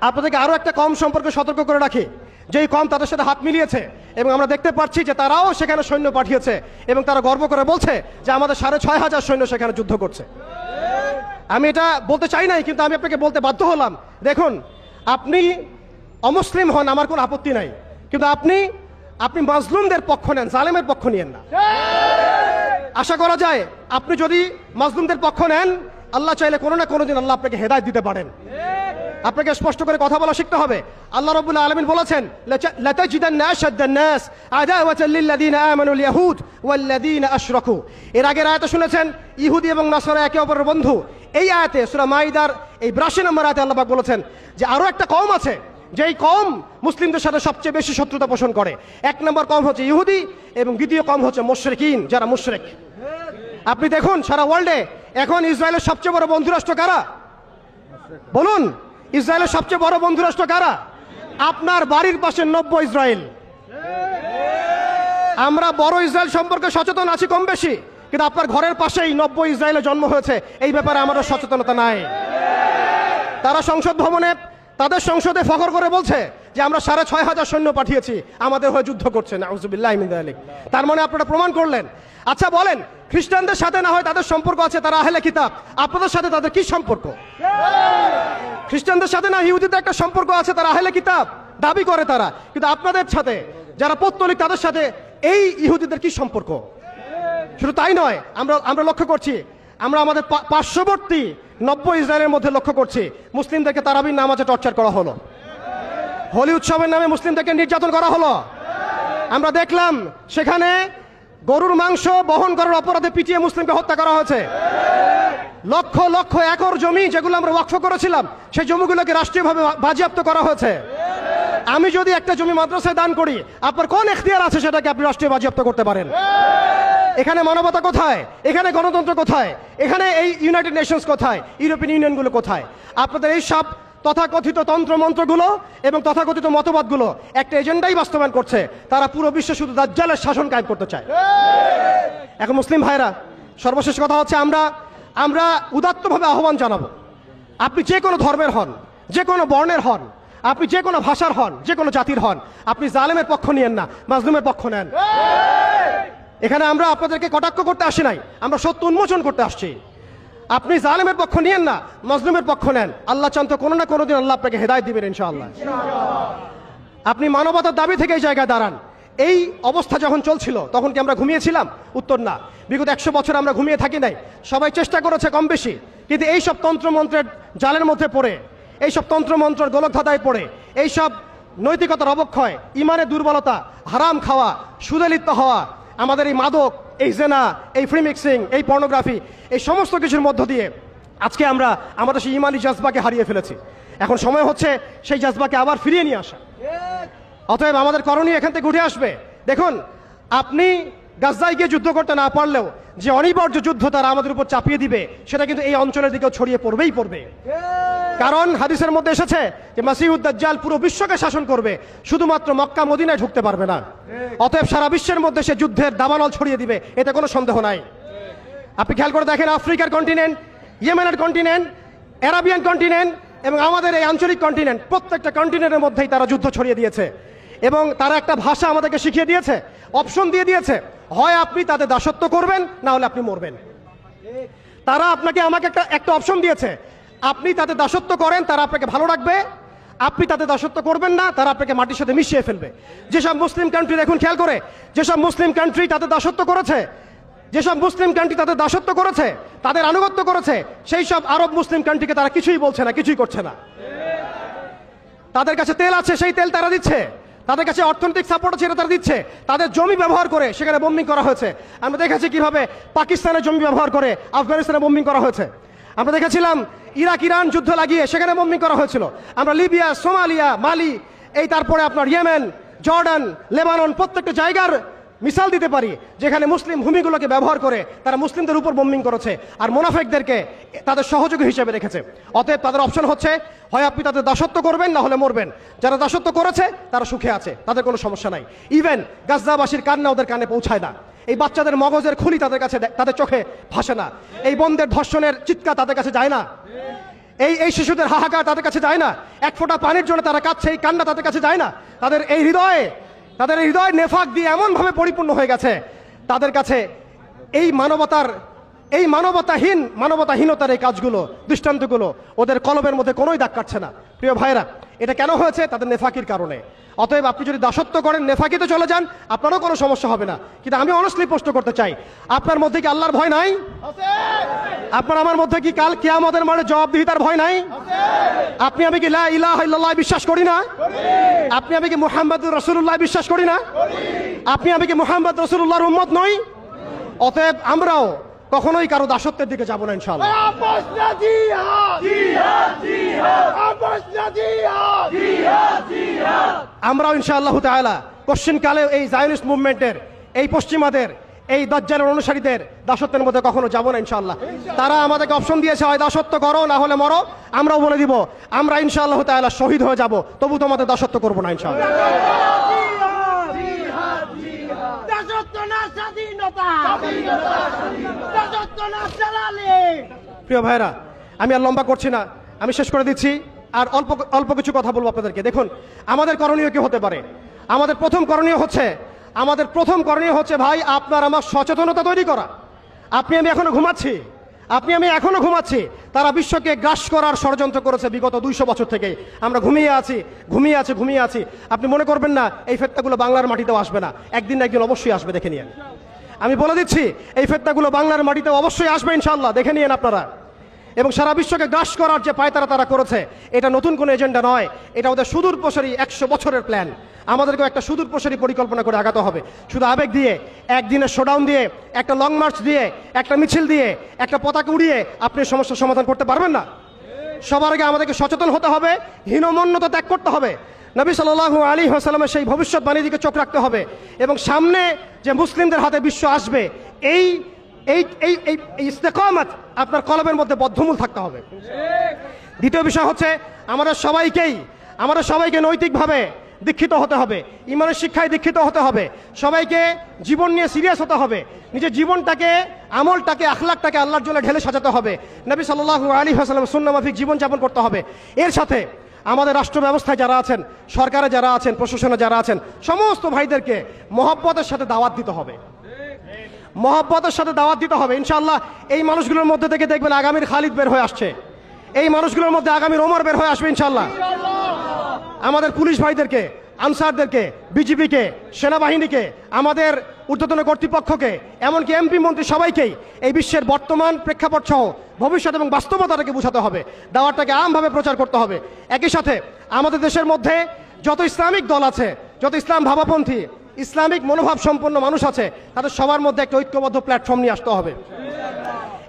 আপনাদেরকে আরো একটা কম সম্পর্কে সতর্ক করে রাখি, যেই কম তাদের সাথে হাত মিলিয়েছে এবং আমরা দেখতে পাচ্ছি যে তারাও সেখানে সৈন্য পাঠিয়েছে এবং তারা গর্ব করে বলছে যে আমাদের 6,500 সৈন্য সেখানে যুদ্ধ করছে। আমি এটা বলতে চাই নাই, কিন্তু আমি আপনাকে বলতে বাধ্য হলাম। দেখুন, আপনি অমুসলিম হন, আমার কোনো আপত্তি নাই, কিন্তু আপনি মাজলুমদের পক্ষ নেন, জালেমের পক্ষ নিয়েন না। আশা করা যায় আপনি যদি মাজলুমদের পক্ষ নেন, আল্লাহ চাইলে কোনো না কোনো দিন আল্লাহ আপনাকে হেদায়েত দিতে পারেন। আপনাকে স্পষ্ট করে কথা বলা শিখতে হবে। আল্লাহ রাব্বুল আলামিন বলেছেন, লাতাজিদান্না আশাদ্দান নাস আদাওয়াতাল লিল্লাযিনা আমানুল ইয়াহুদ ওয়াল্লাযিনা আশরাকু। এর আগের আয়াতে শুনেছেন ইহুদি এবং নাসারা একে অপরের বন্ধু। এই আয়াতে সূরা মাইদার এই 82 নম্বর আয়াতে আল্লাহ পাক বলেছেন যে আরো একটা কওম আছে, যেই কওম মুসলিমদের সাথে সবচেয়ে বেশি শত্রুতা পোষণ করে। এক নম্বর কওম হচ্ছে ইহুদি এবং দ্বিতীয় কওম হচ্ছে মুশরিকিন, যারা মুশরিক। আপনি দেখুন সারা ওয়ার্ল্ডে এখন ইসরায়েলের সবচেয়ে বড় বন্ধু রাষ্ট্র কারা? বলুন। ইসরায়েলের সবচেয়ে বড় বন্ধু রাষ্ট্র কারা? আপনার বাড়ির পাশে নব্য ইসরায়েল। আমরা বড় ইসরায়েল সম্পর্কে সচেতন আছি কম বেশি, কিন্তু আপনার ঘরের পাশেই নব্য ইসরায়েলের জন্ম হয়েছে, এই ব্যাপারে আমাদের সচেতনতা নাই। তারা সংসদ ভবনে তাদের সংসদে ফখর করে বলছে যে আমরা 6,500 সৈন্য পাঠিয়েছি, আমাদের হয়ে যুদ্ধ করছে। নাউজুবিল্লাহ মিন যালিক। তার মানে আপনারা প্রমাণ করলেন। আচ্ছা বলেন, খ্রিস্টানদের সাথে না হয় তাদের সম্পর্ক আছে, তারা আহলে কিতাব, আপনাদের সাথে তাদের কি সম্পর্ক? খ্রিস্টানদের সাথে না ইহুদিদের একটা সম্পর্ক আছে, তারা আহলে কিতাব দাবি করে তারা, কিন্তু আপনাদের সাথে যারা পৌত্তলিক তাদের সাথে এই ইহুদিদের কি সম্পর্ক? শুধু তাই নয়, আমরা লক্ষ্য করছি, আমরা আমাদের পার্শ্ববর্তী নব্য ইসরায়েলের মধ্যে লক্ষ্য করছি মুসলিমদেরকে তারাবির নামাজে টর্চার করা হলো, হোলি উৎসবের নামে মুসলিমদেরকে নির্যাতন করা হলো। আমরা দেখলাম সেখানে গরুর মাংস বহন করার অপরাধে পিটিয়ে মুসলিমকে হত্যা করা হয়েছে। লক্ষ লক্ষ একর জমি যেগুলো আমরা ওয়াকফ করেছিলাম, সেই জমিগুলোকে রাষ্ট্রীয়ভাবে বাজেয়াপ্ত করা হয়েছে। আমি যদি একটা জমি মাদ্রাসায় দান করি, আপনার কোন এখতিয়ার আছে সেটাকে আপনি রাষ্ট্রীয় বাজেয়াপ্ত করতে পারেন? এখানে মানবতা কোথায়? এখানে গণতন্ত্র কোথায়? এখানে এই ইউনাইটেড নেশনস কোথায়? ইউরোপিয়ান ইউনিয়নগুলো কোথায়? আপনাদের এই সব তথাকথিত তন্ত্রমন্ত্রগুলো এবং তথাকথিত মতবাদগুলো একটা এজেন্ডাই বাস্তবায়ন করছে, তারা পুরো বিশ্বে শুধু দাজ্জালের শাসন কায়েম করতে চায়। এখন মুসলিম ভাইরা, সর্বশেষ কথা হচ্ছে, আমরা উদাত্তভাবে আহ্বান জানাবো, আপনি যে কোনো ধর্মের হন, যে কোনো বর্ণের হন, আপনি যে কোনো ভাষার হন, যে কোনো জাতির হন, আপনি জালেমের পক্ষ নিয়েন না, মাজলুমের পক্ষ নেন। এখানে আমরা আপনাদেরকে কটাক্ষ করতে আসি নাই, আমরা সত্য উন্মোচন করতে আসছি। আপনি জালেমের পক্ষ নিয়েন না, মাজলুমের পক্ষ নেন। আল্লাহ চান তো কোনো না কোনো দিন আল্লাহ আপনাকে হেদায়েত দিবেন ইনশাআল্লাহ। আপনি মানবতার দাবি থেকে এই জায়গায় দাঁড়ান। এই অবস্থা যখন চলছিল তখন কি আমরা ঘুমিয়েছিলাম? উত্তর না। বিগত 100 বছর আমরা ঘুমিয়ে থাকি নাই, সবাই চেষ্টা করেছে কম বেশি, কিন্তু এইসব তন্ত্রমন্ত্রের জালের মধ্যে পড়ে, এইসব তন্ত্রমন্ত্রের গোলকধাঁধায় পড়ে, এইসব নৈতিকতার অবক্ষয়, ইমানের দুর্বলতা, হারাম খাওয়া, সুদে লিপ্ত হওয়া, আমাদের এই মাদক, এই জেনা, এই ফ্রি মিক্সিং, এই পর্নোগ্রাফি, এই সমস্ত কিছুর মধ্য দিয়ে আজকে আমরা আমাদের সেই ইমানি জাজবাকে হারিয়ে ফেলেছি। এখন সময় হচ্ছে সেই জাজবাকে আবার ফিরিয়ে নিয়ে আসা। অতএব আমাদের করণীয় এখান থেকে উঠে আসবে। দেখুন, আপনি গাজায় গিয়ে যুদ্ধ করতে না পারলেও যে অনিবার্য যুদ্ধ তারা আমাদের উপর চাপিয়ে দিবে, সেটা কিন্তু এই অঞ্চলের দিকেও ছড়িয়ে পড়বেই পড়বে। কারণ হাদিসের মধ্যে এসেছে যে মাসিহুদ দাজ্জাল পুরো বিশ্বকে শাসন করবে, শুধুমাত্র মক্কা মদিনায় ঢুকতে পারবে না। অতএব সারা বিশ্বের মধ্যে সে যুদ্ধের দাবানল ছড়িয়ে দিবে, এতে কোনো সন্দেহ নাই। আপনি খেয়াল করে দেখেন, আফ্রিকার কন্টিনেন্ট, ইয়েমেনের কন্টিনেন্ট, অ্যারাবিয়ান কন্টিনেন্ট এবং আমাদের এই আঞ্চলিক কন্টিনেন্ট, প্রত্যেকটা কন্টিনেন্টের মধ্যেই তারা যুদ্ধ ছড়িয়ে দিয়েছে এবং তারা একটা ভাষা আমাদেরকে শিখিয়ে দিয়েছে, অপশন দিয়ে দিয়েছে, হয় আপনি তাদের দাসত্ব করবেন, না হলে আপনি মরবেন। তারা আপনাকে আমাকে একটা অপশন দিয়েছে, আপনি তাদের দাসত্ব করেন, তারা আপনাকে ভালো রাখবে, আপনি তাদের দাসত্ব করবেন না, তারা আপনাকে মাটির সাথে মিশিয়ে ফেলবে। যেসব মুসলিম কান্ট্রি, দেখুন খেয়াল করে, যেসব মুসলিম কান্ট্রি তাদের দাসত্ব করেছে, যেসব মুসলিম কান্ট্রি তাদের দাসত্ব করেছে, তাদের আনুগত্য করেছে, সেই সব আরব মুসলিম কান্ট্রিকে তারা কিছুই বলছে না, কিছুই করছে না। তাদের কাছে তেল আছে, সেই তেল তারা দিচ্ছে, তাদের কাছে অর্থনৈতিক সাপোর্ট আছে, এটা তারা দিচ্ছে। তাদের জমি ব্যবহার করে সেখানে বোম্বিং করা হয়েছে। আমরা দেখেছি কিভাবে পাকিস্তানের জমি ব্যবহার করে আফগানিস্তানে বোম্বিং করা হয়েছে। আমরা দেখেছিলাম ইরাক ইরান যুদ্ধ লাগিয়ে সেখানে বোম্বিং করা হয়েছিল। আমরা লিবিয়া, সোমালিয়া, মালি, এই তারপরে আপনার ইয়েমেন, জর্ডান, লেবানন, প্রত্যেকটা জায়গার মিসাল দিতে পারি যেখানে মুসলিম ভূমিগুলোকে ব্যবহার করে তারা মুসলিমদের উপর বোম্বিং করেছে আর মুনাফিকদেরকে তাদের সহযোগী হিসেবে রেখেছে। অতএব তাদের অপশন হচ্ছে, হয় আপনি তাদের দাসত্ব করবেন, না হলে মরবেন। যারা দাসত্ব করেছে তারা সুখে আছে, তাদের কোনো সমস্যা নাই। ইভেন গাজ্জাবাসীর কান্না ওদের কানে পৌঁছায় না, এই বাচ্চাদের মগজের খুলি তাদের কাছে, তাদের চোখে ভাসে না, এই বোনদের ধর্ষণের চিৎকার তাদের কাছে যায় না, এই শিশুদের হাহাকার তাদের কাছে যায় না, এক ফোঁটা পানির জন্য তারা কাঁদছে, এই কান্না তাদের কাছে যায় না। তাদের এই হৃদয় নেফাক দিয়ে এমনভাবে পরিপূর্ণ হয়ে গেছে, তাদের কাছে এই মানবতাহীনতার এই কাজগুলো, দৃষ্টান্তগুলো ওদের কলবের মধ্যে কোনোই দাগ কাটছে না। প্রিয় ভাইরা, এটা কেন হয়েছে? তাদের নেফাকির কারণে। অতএব আপনি যদি দাসত্ব করেন, নেফাকিতে চলে যান, আপনারও কোনো সমস্যা হবে না। কিন্তু আমি অনেস্টলি প্রশ্ন করতে চাই, আপনার মধ্যে কি আল্লাহর ভয় নাই? আপনার আমার মধ্যে কি কাল কিয়ামতের মাঠে জবাবদিহিতার ভয় নাই? আপনি আমি কি লা ইলাহা ইল্লাল্লাহ বিশ্বাস করি না? আপনি আমি কি মুহাম্মদুর রাসূলুল্লাহ বিশ্বাস করি না? আপনি আমি কি মুহাম্মদ রাসূলুল্লাহর উম্মত নই? অতএব আমরাও কখনোই কারো দাসত্বের দিকে যাব না ইনশাআল্লাহ। আমরাও ইনশাআল্লাহ তাআলা কোশ্চিন কালে এই জায়নিস্ট মুভমেন্টের, এই পশ্চিমাদের এই দাজ্জালের অনুসারীদের দাসত্বের মধ্যে কখনো যাব না ইনশাআল্লাহ। তারা আমাদেরকে অপশন দিয়েছে, হয় দাসত্ব করো না হলে মরো। আমরাও বলে দিব আমরা ইনশাআল্লাহ তাআলা শহীদ হয়ে যাব, তবু তোমাদের দাসত্ব করবো না ইনশাআল্লাহ। প্রিয় ভাইরা, আমি আর লম্বা করছি না, আমি শেষ করে দিচ্ছি। আর অল্প অল্প কিছু কথা বলবো আপনাদেরকে। দেখুন, আমাদের করণীয় কি হতে পারে? আমাদের প্রথম করণীয় হচ্ছে ভাই আপনার আমার সচেতনতা তৈরি করা। আপনি আমি এখনো ঘুমাচ্ছি। তারা বিশ্বকে গ্রাস করার ষড়যন্ত্র করেছে বিগত 200 বছর থেকে। আমরা ঘুমিয়ে আছি। আপনি মনে করবেন না এই ফেতনাগুলো বাংলার মাটিতেও আসবে না, একদিন না একদিন অবশ্যই আসবে, দেখে নিয়েন। আমি বলে দিচ্ছি এই ফেতনাগুলো বাংলার মাটিতেও অবশ্যই আসবে ইনশাআল্লাহ, দেখে নিয়েন আপনারা। এবং সারা বিশ্বকে গ্রাস করার যে পায়তারা তারা করেছে, এটা নতুন কোনো এজেন্ডা নয়, এটা ওদের সুদূর প্রসারী 100 বছরের প্ল্যান। আমাদেরকেও একটা সুদূর প্রসারী পরিকল্পনা করে আগাতে হবে। শুধু আবেগ দিয়ে, একদিনের শোডাউন দিয়ে, একটা লং মার্চ দিয়ে, একটা মিছিল দিয়ে, একটা পতাকা উড়িয়ে আপনি সমস্যার সমাধান করতে পারবেন না। সবার আগে আমাদেরকে সচেতন হতে হবে, হীনমন্যতা ত্যাগ করতে হবে, নবী সাল্লাল্লাহু আলাইহি ওয়াসাল্লামের সেই ভবিষ্যৎবাণীর দিকে চোখ রাখতে হবে, এবং সামনে যে মুসলিমদের হাতে বিশ্ব আসবে এই ইস্তেকামত আপনার কলবের মধ্যে বদ্ধমূল থাকতে হবে। দ্বিতীয় বিষয় হচ্ছে আমাদের সবাইকে নৈতিকভাবে দীক্ষিত হতে হবে, ইমানের শিক্ষায় দীক্ষিত হতে হবে, সবাইকে জীবন নিয়ে সিরিয়াস হতে হবে, নিজের জীবনটাকে, আমলটাকে, আখলাকটাকে আল্লাহর জন্য ঢেলে সাজাতে হবে, নবী সাল্লাল্লাহু আলাইহি ওয়াসাল্লামের সুন্নাহ মাফিক জীবনযাপন করতে হবে। এর সাথে আমাদের রাষ্ট্র ব্যবস্থায় যারা আছেন, সরকারে যারা আছেন, প্রশাসনে যারা আছেন, সমস্ত ভাইদেরকে মহব্বতের সাথে দাওয়াত দিতে হবে। ইনশাআল্লাহ এই মানুষগুলোর মধ্যে থেকে দেখবেন আগামীর খালিদ বের হয়ে আসছে, এই মানুষগুলোর মধ্যে আগামীর ওমর বের হয়ে আসবে ইনশাআল্লাহ। আমাদের পুলিশ ভাইদেরকে, আনসারদেরকে, বিজিবিকে, সেনাবাহিনীকে, আমাদের ঊর্ধ্বতন কর্তৃপক্ষকে, এমনকি এমপি মন্ত্রী সবাইকেই এই বিশ্বের বর্তমান প্রেক্ষাপট সহ ভবিষ্যৎ এবং বাস্তবতাটাকে বোঝাতে হবে, দাওয়াতটাকে আমভাবে প্রচার করতে হবে। একই সাথে আমাদের দেশের মধ্যে যত ইসলামিক দল আছে, যত ইসলাম ভাবাপন্থী, ইসলামিক মনোভাব সম্পন্ন মানুষ আছে, তাদের সবার মধ্যে একটা ঐক্যবদ্ধ প্ল্যাটফর্ম নিয়ে আসতে হবে।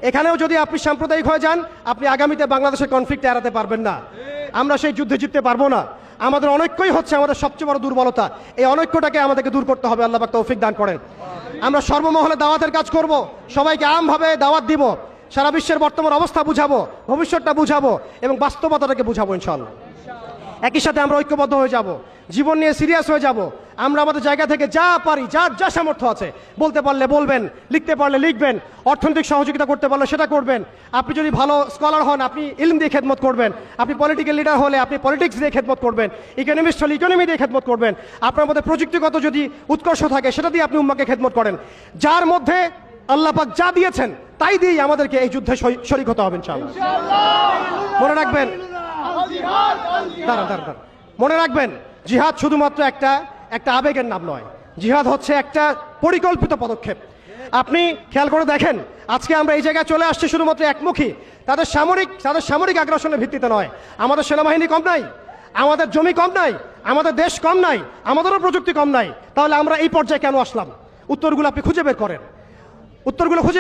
এখানেও যদি আপনি সাম্প্রদায়িক হয়ে যান, আপনি আগামীতে বাংলাদেশের কনফ্লিক্ট এড়াতে পারবেন না, আমরা সেই যুদ্ধে জিততে পারবো না। আমাদের অনৈক্যই হচ্ছে আমাদের সবচেয়ে বড় দুর্বলতা, এই অনৈক্যটাকে আমাদেরকে দূর করতে হবে। আল্লাহ পাক তৌফিক দান করেন। আমরা সর্বমহলে দাওয়াতের কাজ করব, সবাইকে আমভাবে দাওয়াত দিব, সারা বিশ্বের বর্তমান অবস্থা বুঝাবো, ভবিষ্যৎটা বুঝাবো এবং বাস্তবতাটাকে বুঝাবো ইনশাআল্লাহ। একই সাথে আমরা ঐক্যবদ্ধ হয়ে যাব, জীবন নিয়ে সিরিয়াস হয়ে যাব। আমরা আমাদের জায়গা থেকে যা পারি, যার যা সামর্থ্য আছে, বলতে পারলে বলবেন, লিখতে পারলে লিখবেন, অর্থনৈতিক সহযোগিতা করতে পারলে সেটা করবেন। আপনি যদি ভালো স্কলার হন, আপনি ইলম দিয়ে খেদমত করবেন। আপনি পলিটিক্যাল লিডার হলে আপনি পলিটিক্স দিয়ে খেদমত করবেন। ইকোনমিস্ট হলে ইকোনমি দিয়ে খেদমত করবেন। আপনার মধ্যে প্রযুক্তিগত যদি উৎকর্ষ থাকে, সেটা দিয়ে আপনি উম্মাকে খেদমত করেন। যার মধ্যে আল্লাহ পাক যা দিয়েছেন তাই দিয়েই আমাদেরকে এই যুদ্ধে শরীক হতে হবে ইনশাআল্লাহ। মনে রাখবেন, মনে রাখবেন, জিহাদ শুধুমাত্র একটা আবেগের নাম নয়, জিহাদ হচ্ছে একটা পরিকল্পিত পদক্ষেপ। আপনি খেয়াল করে দেখেন, আজকে আমরা এই জায়গায় চলে আসছি শুধুমাত্র একমুখী, তাদের সামরিক আগ্রাসনের ভিত্তিতে নয়। আমাদের সেনাবাহিনী কম নাই, আমাদের জমি কম নাই, আমাদের দেশ কম নাই, আমাদেরও প্রযুক্তি কম নাই। তাহলে আমরা এই পর্যায়ে কেন আসলাম? উত্তরগুলো আপনি খুঁজে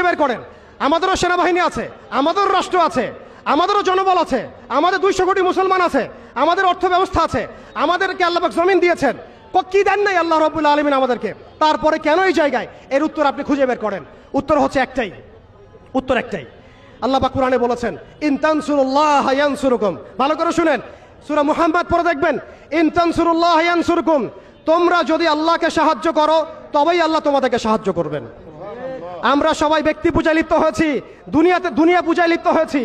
বের করেন। আমাদেরও সেনাবাহিনী আছে, আমাদেরও রাষ্ট্র আছে, আমাদেরও জনবল আছে, আমাদের 200 কোটি মুসলমান আছে, আমাদের অর্থ ব্যবস্থা আছে, আমাদেরকে আল্লাহ পাক জমিন দিয়েছেন, কি দেন নাই আল্লাহ রাব্বুল আলামিন আমাদেরকে? তারপরে কেন এই জায়গায়? এর উত্তর আপনি খুঁজে বের করেন। উত্তর হচ্ছে একটাই, আল্লাহ পাক কোরআনে বলেছেন, ইন তানসুরুল্লাহ ইয়ানসুরুকুম। ভালো করে শুনেন, সূরা মুহাম্মদ পড়ে দেখবেন, ইন তানসুরুল্লাহ ইয়ানসুরুকুম। তোমরা যদি আল্লাহকে সাহায্য করো, তবেই আল্লাহ তোমাদেরকে সাহায্য করবেন। আমরা সবাই ব্যক্তি পূজায় লিপ্ত হয়েছি, দুনিয়া পূজায় লিপ্ত হয়েছি,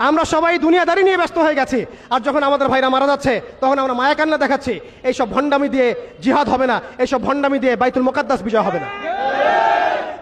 আমরা সবাই দুনিয়াদারি নিয়ে ব্যস্ত হয়ে গেছি। আর যখন আমাদের ভাইরা মারা যাচ্ছে, তখন আমরা মায়া কান্না দেখাচ্ছি। এইসব ভণ্ডামি দিয়ে জিহাদ হবে না, এইসব ভণ্ডামি দিয়ে বাইতুল মুকাদ্দাস বিজয় হবে না।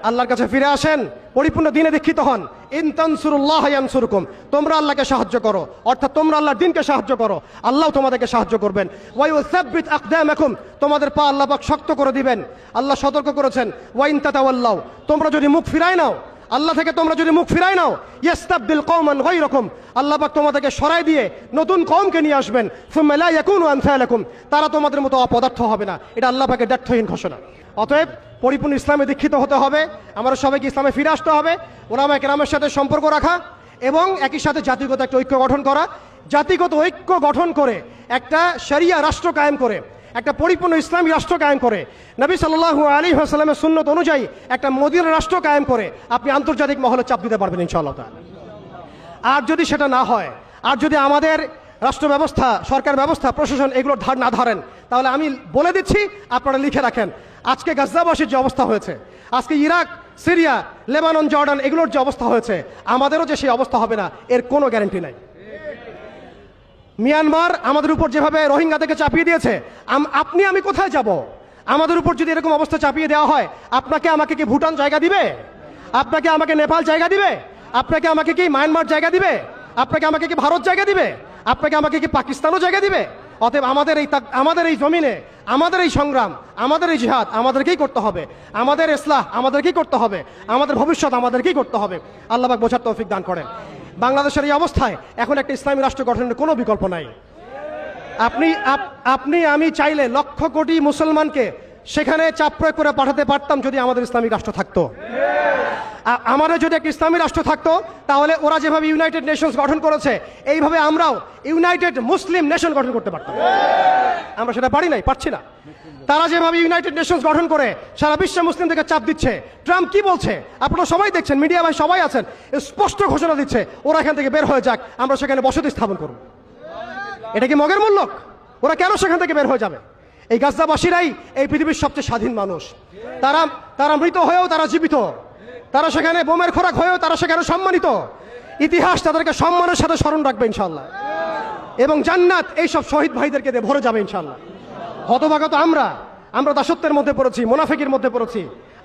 আল্লাহর কাছে ফিরে আসেন, পরিপূর্ণ দ্বীনে দীক্ষিত হন। ইন তানসুরুল্লাহ ইয়ানসুরকুম। তোমরা আল্লাহকে সাহায্য করো, অর্থাৎ তোমরা আল্লাহর দ্বীনকে সাহায্য করো, আল্লাহ তোমাদেরকে সাহায্য করবেন। ওয়া ইউসাব্বিত আকদামাকুম। তোমাদের পা আল্লাহ পাক শক্ত করে দিবেন। আল্লাহ সতর্ক করেছেন, ওয়া ইন তাতাওয়াল্লাউ। তোমরা যদি মুখ ফিরায় নাও, আল্লাহ থেকে তোমরা যদি মুখ ফিরায় নাও, ইস্তাবদিল কওমান গায়রাকুম। আল্লাহ পাক তোমাদেরকে সরাই দিয়ে নতুন কওমকে নিয়ে আসবেন। সুম্মা লা ইয়াকুনু আমসালাকুম। তারা তোমাদের মতো অপদার্থ হবে না। এটা আল্লাহ পাকের দ্ব্যর্থহীন ঘোষণা। অতএব পরিপূর্ণ ইসলামে দীক্ষিত হতে হবে, আমরা সবাইকে ইসলামে ফিরে আসতে হবে, উলামায়ে কেরামের সাথে সম্পর্ক রাখা এবং একই সাথে জাতিগত একটা ঐক্য গঠন করা। জাতিগত ঐক্য গঠন করে একটা শরিয়া রাষ্ট্র কায়েম করে একটা পরিপূর্ণ ইসলামী রাষ্ট্র কায়েম করে, নবী সাল্লাল্লাহু আলাইহি ওয়াসাল্লামের সুন্নত অনুযায়ী একটা মদিনা রাষ্ট্র কায়েম করে আপনি আন্তর্জাতিক মহলে চাপ দিতে পারবেন ইনশাআল্লাহ তাআলা। আর যদি সেটা না হয়, আর যদি আমাদের রাষ্ট্র ব্যবস্থা, সরকার ব্যবস্থা, প্রশাসন এগুলোর ধার না ধরেন, তাহলে আমি বলে দিচ্ছি, আপনারা লিখে রাখেন, আজকে গাজ্জাবাসীর যে অবস্থা হয়েছে, আজকে ইরাক, সিরিয়া, লেবানন, জর্ডান এগুলোর যে অবস্থা হয়েছে, আমাদেরও যে সেই অবস্থা হবে না এর কোনো গ্যারান্টি নাই। মিয়ানমার আমাদের উপর যেভাবে রোহিঙ্গাদেরকে চাপিয়ে দিয়েছে, আপনি আমি কোথায় যাব? আমাদের উপর যদি এরকম অবস্থা চাপিয়ে দেওয়া হয়, আপনাকে আমাকে কি ভুটান জায়গা দিবে? আপনাকে আমাকে নেপাল জায়গা দিবে? আপনাকে আমাকে কি মায়ানমার জায়গা দিবে? আপনাকে আমাকে কি ভারত জায়গা দিবে? আপনাকে আমাকে কি পাকিস্তানও জায়গা দিবে? অতএব আমাদের এই জমিনে, আমাদের এই সংগ্রাম, আমাদের এই জিহাদ আমাদেরকেই করতে হবে, আমাদের ইসলাহ আমাদেরকেই করতে হবে, আমাদের ভবিষ্যৎ আমাদেরকেই করতে হবে। আল্লাহ পাক বোঝার তৌফিক দান করেন। বাংলাদেশের এই অবস্থায় এখন একটা ইসলামী রাষ্ট্র গঠনের কোনো বিকল্প নাই। আপনি আমি চাইলে লক্ষ কোটি মুসলমানকে সেখানে চাপ প্রয়োগ করে পাঠাতে পারতাম যদি আমাদের ইসলামিক রাষ্ট্র থাকতো। আমাদের যদি একটা ইসলামী রাষ্ট্র থাকতো, তাহলে ওরা যেভাবে ইউনাইটেড নেশনস গঠন করেছে, এইভাবে আমরাও ইউনাইটেড মুসলিম নেশন গঠন করতে পারতাম। আমরা সেটা পারছি না। তারা যেভাবে ইউনাইটেড নেশনস গঠন করে সারা বিশ্বে মুসলিমদেরকে চাপ দিচ্ছে, ট্রাম্প কি বলছে আপনারা সবাই দেখছেন, মিডিয়া ভাই সবাই আছেন, স্পষ্ট ঘোষণা দিচ্ছে ওরা এখান থেকে বের হয়ে যাক, আমরা সেখানে বসতি স্থাপন করব। এটা কি মগের মূল্য? ওরা কেন সেখান থেকে বের হয়ে যাবে? এই গাজ্জাবাসীরাই এই পৃথিবীর সবচেয়ে স্বাধীন মানুষ। তারা মৃত হয়েও তারা জীবিত, তারা সেখানে বোমের খোরাক হয়েও তারা সেখানে সম্মানিত। ইতিহাস তাদেরকে সম্মানের সাথে স্মরণ রাখবে ইনশাআল্লাহ, এবং জান্নাত এইসব শহীদ ভাইদেরকে দিয়ে ভরে যাবে ইনশাআল্লাহ। হতভাগা তো আমরা দাসত্বের মধ্যে পড়েছি, মুনাফিকের মধ্যে পড়েছি,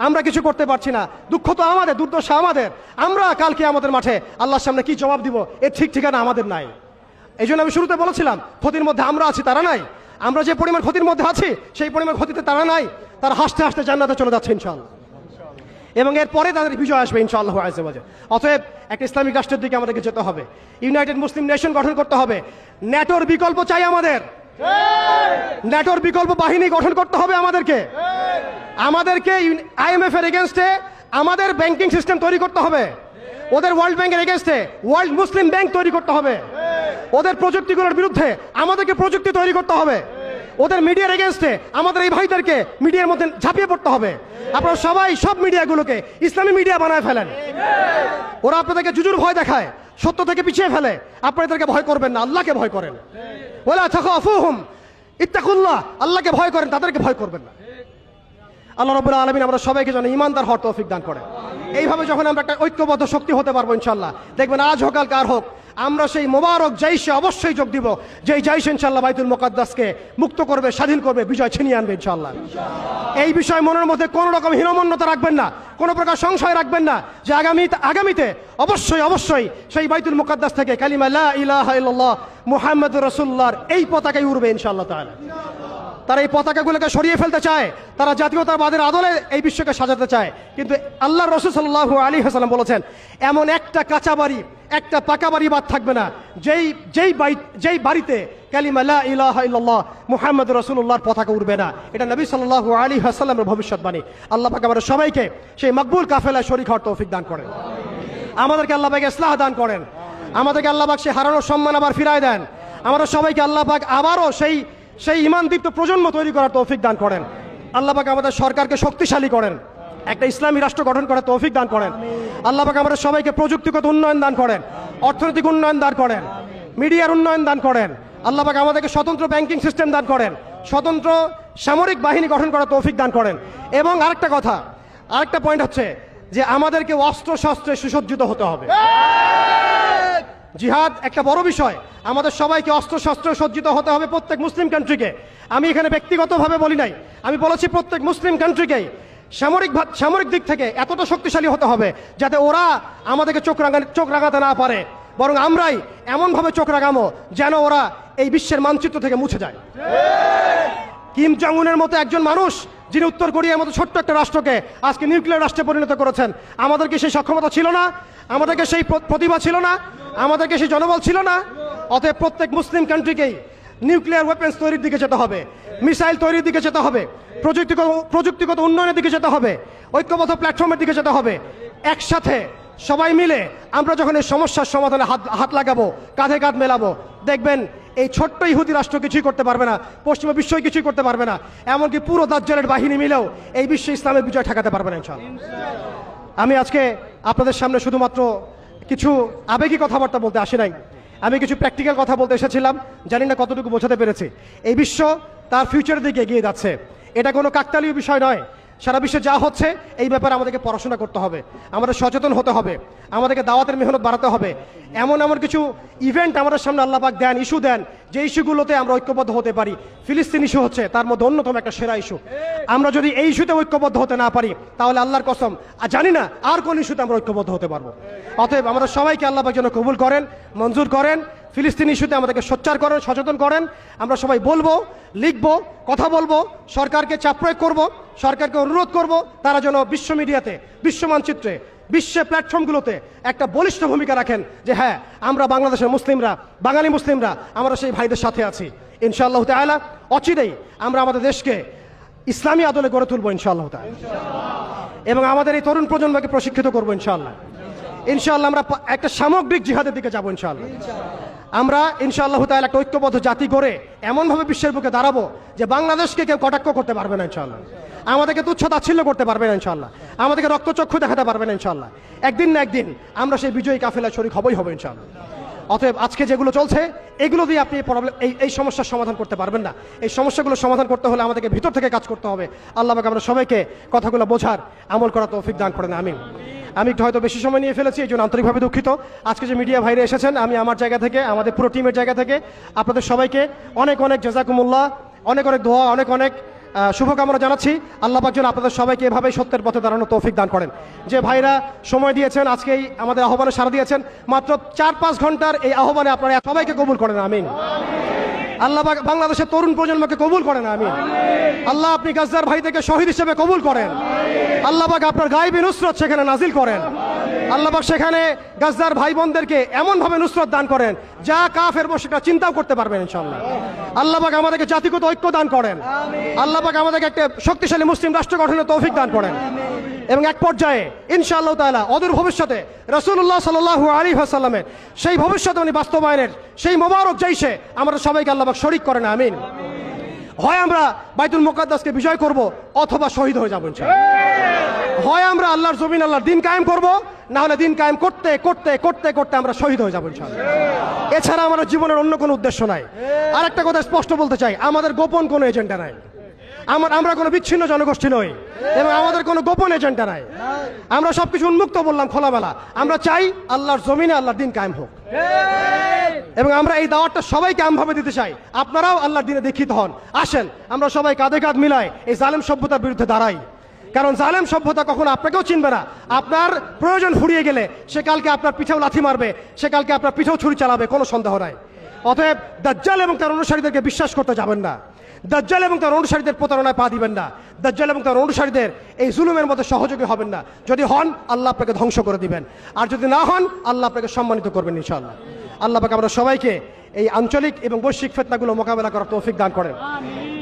আমরা কিছু করতে পারছি না। দুঃখ তো আমাদের, দুর্দশা আমাদের। আমরা কালকে আমাদের মাঠে আল্লাহর সামনে কি জবাব দিব এর ঠিক ঠিকানা আমাদের নাই। এই জন্য আমি শুরুতে বলেছিলাম, ক্ষতির মধ্যে আমরা আছি, তারা নাই। আমরা যে পরিমাণ ক্ষতির মধ্যে আছি সেই পরিমাণ ক্ষতিতে তারা নাই। তারা হাসতে হাসতে জান্নাতে চলে যাচ্ছে ইনশাআল্লাহ, এবং এরপরে তাদের বিজয় আসবে ইনশাআল্লাহ আযজা ওয়া জাল। অতএব একটা ইসলামিক রাষ্ট্রের দিকে আমাদেরকে যেতে হবে, ইউনাইটেড মুসলিম নেশন গঠন করতে হবে। ন্যাটোর বিকল্প চাই আমাদের, ন্যাটোর বিকল্প বাহিনী গঠন করতে হবে আমাদেরকে IMF এর এগেইনস্টে আমাদের ব্যাংকিং সিস্টেম তৈরি করতে হবে, ওদের ওয়ার্ল্ড ব্যাংকের এগেইনস্টে ওয়ার্ল্ড মুসলিম ব্যাংক তৈরি করতে হবে, ওদের প্রযুক্তিগুলোর বিরুদ্ধে আমাদেরকে প্রযুক্তি তৈরি করতে হবে, ওদের মিডিয়ার এগেইনস্টে আমাদের এই ভাইদেরকে মিডিয়ার মধ্যে ঝাঁপিয়ে পড়তে হবে। আপনারা সবাই সব মিডিয়াগুলোকে ইসলামী মিডিয়া বানায় ফেলেন। ওরা আপনাদেরকে জুজুর ভয় দেখায়, সত্য থেকে পিছিয়ে ফেলে। আপনাদেরকে ভয় করবেন না, আল্লাহকে ভয় করেন। ওয়ালা তাখাফুহুম ইত্তাকুল্লাহ, আল্লাহকে ভয় করেন, তাদেরকে ভয় করবেন না। আল্লাহ রাব্বুল আলামিন আমরা সবাইকে যেন ঈমানদার হওয়ার তৌফিক দান করেন। এইভাবে যখন আমরা একটা ঐক্যবদ্ধ শক্তি হতে পারবো ইনশাআল্লাহ, দেখবেন আজ হোক কাল কার হোক, আমরা সেই মোবারক জাইশে অবশ্যই যোগ দিব, যেই জাইশ ইনশাআল্লাহ বাইতুল মুকাদ্দাসকে মুক্ত করবে, স্বাধীন করবে, বিজয় ছিনিয়ে আনবে ইনশাআল্লাহ। এই বিষয় মনের মধ্যে কোনো রকম হীনমন্যতা রাখবেন না, কোনো প্রকার সংশয় রাখবেন না যে আগামীতে অবশ্যই সেই বাইতুল মুকাদ্দাস থেকে কালিমা লা ইলাহা ইল্লাল্লাহ মুহাম্মাদুর রাসূলুল্লাহর এই পতাকাই উড়বে ইনশাআল্লাহ তাআলা। তারা এই পতাকাগুলোকে সরিয়ে ফেলতে চায়, তারা জাতীয়তাবাদের আদলে এই বিশ্বকে সাজাতে চায়, কিন্তু আল্লাহর রাসূল সাল্লাল্লাহু আলাইহি ওয়াসাল্লাম বলেছেন, এমন একটা কাঁচা বাড়ি, একটা পাকা বাড়ি বাদ থাকবে না যেই বাড়িতে কালিমা লা ইলাহা ইল্লাল্লাহ মুহাম্মাদুর রাসূলুল্লাহর পতাকা উড়বে না। এটা নবী সাল্লাল্লাহু আলাইহি ওয়াসাল্লামের ভবিষ্যৎবাণী। আল্লাহ পাক আমাদের সবাইকে সেই মকবুল কাফেলায় শরীক হওয়ার তৌফিক দান করেন, আমাদেরকে আল্লাহ পাক ইসলাহ দান করেন, আমাদেরকে আল্লাহ পাক সেই হারানোর সম্মান আবার ফিরায় দেন। আমাদের সবাইকে আল্লাহ পাক আবারও সেই ঈমানদীপ্ত প্রজন্ম তৈরি করার তৌফিক দান করেন। আল্লাহ পাক আমাদের সরকারকে শক্তিশালী করেন, একটা ইসলামী রাষ্ট্র গঠন করার তৌফিক দান করেন। আল্লাহ পাক আমাদের সবাইকে প্রযুক্তিগত উন্নয়ন দান করেন, অর্থনৈতিক উন্নয়ন দান করেন, মিডিয়ার উন্নয়ন দান করেন। আল্লাহ পাক আমাদেরকে স্বতন্ত্র ব্যাংকিং সিস্টেম দান করেন, স্বতন্ত্র সামরিক বাহিনী গঠন করার তৌফিক দান করেন। এবং আরেকটা পয়েন্ট হচ্ছে যে আমাদেরকে অস্ত্র শস্ত্রে সুসজ্জিত হতে হবে। জিহাদ একটা বড় বিষয়, আমাদের সবাইকে অস্ত্র শস্ত্র সজ্জিত হতে হবে প্রত্যেক মুসলিম কান্ট্রিকে। আমি এখানে ব্যক্তিগতভাবে বলি নাই, আমি বলেছি প্রত্যেক মুসলিম কান্ট্রিকেই সামরিক দিক থেকে এতটা শক্তিশালী হতে হবে যাতে ওরা আমাদেরকে চোখ রাঙাতে না পারে, বরং আমরাই এমনভাবে চোখ রাঙাবো যেন ওরা এই বিশ্বের মানচিত্র থেকে মুছে যায়। কিম জং উনের মতো একজন মানুষ, যিনি উত্তর কোরিয়ার মতো ছোট্ট একটা রাষ্ট্রকে আজকে নিউক্লিয়ার রাষ্ট্রে পরিণত করেছেন, আমাদেরকে সেই সক্ষমতা ছিল না, আমাদেরকে সেই প্রতিভা ছিল না, আমাদেরকে সেই জনবল ছিল না। অতএব প্রত্যেক মুসলিম কান্ট্রিকেই নিউক্লিয়ার ওয়েপন্স তৈরির দিকে যেতে হবে, মিসাইল তৈরির দিকে যেতে হবে, প্রযুক্তিগত উন্নয়নের দিকে যেতে হবে, ঐক্যবদ্ধ প্ল্যাটফর্মের দিকে যেতে হবে। একসাথে সবাই মিলে আমরা যখন এই সমস্যার সমাধানে হাত লাগাবো, কাঁধে কাঁধ মেলাবো, দেখবেন এই ছোট্ট ইহুদি রাষ্ট্র কিছুই করতে পারবে না, পশ্চিমা বিশ্বই কিছুই করতে পারবে না, এমনকি পুরো দাজ্জালের বাহিনী মিলেও এই বিশ্বে ইসলামের বিজয় ঠেকাতে পারবে না ইনশাআল্লাহ। আমি আজকে আপনাদের সামনে শুধুমাত্র কিছু আবেগী কথাবার্তা বলতে আসি নাই, আমি কিছু প্র্যাকটিক্যাল কথা বলতে এসেছিলাম। জানি না কতটুকু বোঝাতে পেরেছি। এই বিশ্ব তার ফিউচারের দিকে এগিয়ে যাচ্ছে, এটা কোনো কাকতালীয় বিষয় নয়। সারা বিশ্বে যা হচ্ছে এই ব্যাপারে আমাদেরকে পড়াশোনা করতে হবে, আমাদের সচেতন হতে হবে, আমাদেরকে দাওয়াতের মেহনত বাড়াতে হবে। এমন এমন কিছু ইভেন্ট আমাদের সামনে আল্লাহ পাক দেন, ইস্যু দেন, যে ইস্যুগুলোতে আমরা ঐক্যবদ্ধ হতে পারি। ফিলিস্তিন ইস্যু হচ্ছে তার মধ্যে অন্যতম একটা সেরা ইস্যু। আমরা যদি এই ইস্যুতে ঐক্যবদ্ধ হতে না পারি তাহলে আল্লাহর কসম জানি না আর কোন ইস্যুতে আমরা ঐক্যবদ্ধ হতে পারবো। অতএব আমরা সবাইকে আল্লাহ পাক যেন কবুল করেন, মঞ্জুর করেন। ফিলিস্তিন ইস্যুতে আমাদেরকে সোচ্চার করেন, সচেতন করেন। আমরা সবাই বলবো, লিখবো, কথা বলবো, সরকারকে চাপ প্রয়োগ করবো, সরকারকে অনুরোধ করব তারা যেন বিশ্ব মিডিয়াতে, বিশ্ব মানচিত্রে, বিশ্ব প্ল্যাটফর্মগুলোতে একটা বলিষ্ঠ ভূমিকা রাখেন যে হ্যাঁ আমরা বাংলাদেশের মুসলিমরা, বাঙালি মুসলিমরা আমরা সেই ভাইদের সাথে আছি। ইনশাআল্লাহ তাআলা অচিরেই আমরা আমাদের দেশকে ইসলামী আদলে গড়ে তুলবো ইনশাআল্লাহ তাআলা, এবং আমাদের এই তরুণ প্রজন্মকে প্রশিক্ষিত করবো ইনশাআল্লাহ। ইনশাআল্লাহ আমরা একটা সামগ্রিক জিহাদের দিকে যাবো ইনশাআল্লাহ। আমরা ইনশাআল্লাহ তাআলা একটা ঐক্যবদ্ধ জাতি করে এমনভাবে বিশ্বের বুকে দাঁড়াবো যে বাংলাদেশকে কেউ কটাক্ষ করতে পারবে না ইনশাআল্লাহ, আমাদেরকে তুচ্ছ তাচ্ছিল্য করতে পারবে না ইনশাআল্লাহ, আমাদেরকে রক্তচক্ষু দেখাতে পারবে না ইনশাআল্লাহ। একদিন না একদিন আমরা সেই বিজয়ী কাফেলায় শরীক হবই হবে ইনশাআল্লাহ। অতএব আজকে যেগুলো চলছে এগুলো দিয়ে আপনি এই সমস্যার সমাধান করতে পারবেন না। এই সমস্যাগুলো সমাধান করতে হলে আমাদেরকে ভিতর থেকে কাজ করতে হবে। আল্লাহ পাক আমরা সবাইকে কথাগুলো বোঝার, আমল করার তৌফিক দান করেন, আমিন। আমি একটু হয়তো বেশি সময় নিয়ে ফেলেছি, এই জন্য আন্তরিকভাবে দুঃখিত। আজকে যে মিডিয়া ভাইরা এসেছেন, আমি আমার জায়গা থেকে, আমাদের পুরো টিমের জায়গা থেকে আপনাদের সবাইকে অনেক অনেক জাযাকুমুল্লাহ, অনেক অনেক দোয়া, অনেক অনেক শুভকামনা জানাচ্ছি। আল্লাহ পাক যেন আপনাদের সবাইকে এভাবেই সত্যের পথে দাঁড়ানোর তৌফিক দান করেন। যে ভাইরা সময় দিয়েছেন, আজকেই আমাদের আহ্বানে সাড়া দিয়েছেন, মাত্র 4-5 ঘন্টার এই আহ্বানে আপনারা সবাইকে কবুল করেন, আমিন। আল্লাহ পাক বাংলাদেশের তরুণ প্রজন্মকে কবুল করেন, আমিন। আল্লাহ আপনি গাজ্জার ভাই থেকে শহীদ হিসেবে কবুল করেন। আল্লাহ পাক আপনার গায়েবী নুসরত সেখানে নাজিল করেন। আল্লাহ পাক সেখানে গাজ্জার ভাই বোনদেরকে এমনভাবে নুসরত দান করেন যা কাফের সেটা চিন্তাও করতে পারবেন ইনশাআল্লাহ। আল্লাহ পাক আমাদেরকে জাতিগত ঐক্য দান করেন। আল্লাহ পাক আমাদেরকে একটা শক্তিশালী মুসলিম রাষ্ট্র গঠনের তৌফিক দান করেন, এবং এক পর্যায়ে ইনশাআল্লাহ তাআলা অদূর ভবিষ্যতে রাসূলুল্লাহ সাল্লাল্লাহু আলাইহি ওয়াসাল্লামের সেই ভবিষ্যৎবাণী বাস্তবায়নের সেই মোবারক জয়শে আমরা সবাইকে আল্লাহ পাক শরীক করেন, আমিন। হয় আমরা বাইতুল মুকাদ্দাসকে বিজয় করব অথবা শহীদ হয়ে যাব ইনশাআল্লাহ। হয় আমরা আল্লাহর জমিন, আল্লাহর দিন কায়েম করব, না হলে দিন কায়েম করতে করতে করতে করতে আমরা শহীদ হয়ে যাব ইনশাআল্লাহ। এছাড়া আমাদের জীবনের অন্য কোনো উদ্দেশ্য নাই। আর একটা কথা স্পষ্ট বলতে চাই, আমাদের গোপন কোনো এজেন্ডা নাই। আমরা কোনো বিচ্ছিন্ন জনগোষ্ঠী নই, এবং আমাদের কোনো গোপন এজেন্ডা নাই। আমরা সবকিছু উন্মুক্ত বললাম, খোলামেলা। আমরা চাই আল্লাহর জমিনে আল্লাহর দিন কায়েম হোক, এবং আমরা এই দাওয়াতটা সবাইকে আমভাবে দিতে চাই। আপনারাও আল্লাহর দিনে দীক্ষিত হন। আসেন আমরা সবাই কাঁধে কাঁধ মিলাই এই জালেম সভ্যতার বিরুদ্ধে দাঁড়াই। কারণ জালেম সভ্যতা কখনো আপনাকেও চিনবে না। আপনার প্রয়োজন ফুরিয়ে গেলে সে কালকে আপনার পিঠেও লাথি মারবে, সে কালকে আপনার পিঠেও ছুরি চালাবে, কোনো সন্দেহ নাই। অতএব দাজ্জাল এবং তার অনুসারীদেরকে বিশ্বাস করতে যাবেন না। দাজ্জাল এবং তার অনুসারীদের প্রতারণায় পা দিবেন না। দাজ্জাল এবং তার অনুসারীদের এই জুলুমের মধ্যে সহযোগী হবেন না। যদি হন আল্লাহ আপনাকে ধ্বংস করে দিবেন, আর যদি না হন আল্লাহ আপনাকে সম্মানিত করবেন ইনশাআল্লাহ। আল্লাহ পাক আমরা সবাইকে এই আঞ্চলিক এবং বৈশ্বিক ফিতনাগুলো মোকাবেলা করার তৌফিক দান করেন।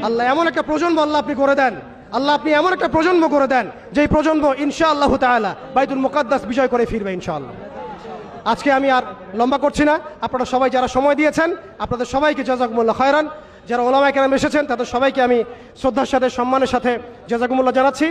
আল্লাহ এমন একটা প্রজন্ম আল্লাহ আপনি করে দেন, আল্লাহ আপনি এমন একটা প্রজন্ম করে দেন যেই প্রজন্ম ইনশাআল্লাহ তাআলা বাইতুল মুকাদ্দাস বিজয় করে ফিরবে ইনশাআল্লাহ। আজকে আমি আর লম্বা করছি না। আপনারা সবাই যারা সময় দিয়েছেন আপনাদের সবাইকে জাযাকুমুল্লাহ খায়রান। যারা ওলামায়ে কেরাম এসেছেন তাদের সবাইকে আমি শ্রদ্ধার সাথে, সম্মানের সাথে জাযাকুমুল্লাহ জানাচ্ছি।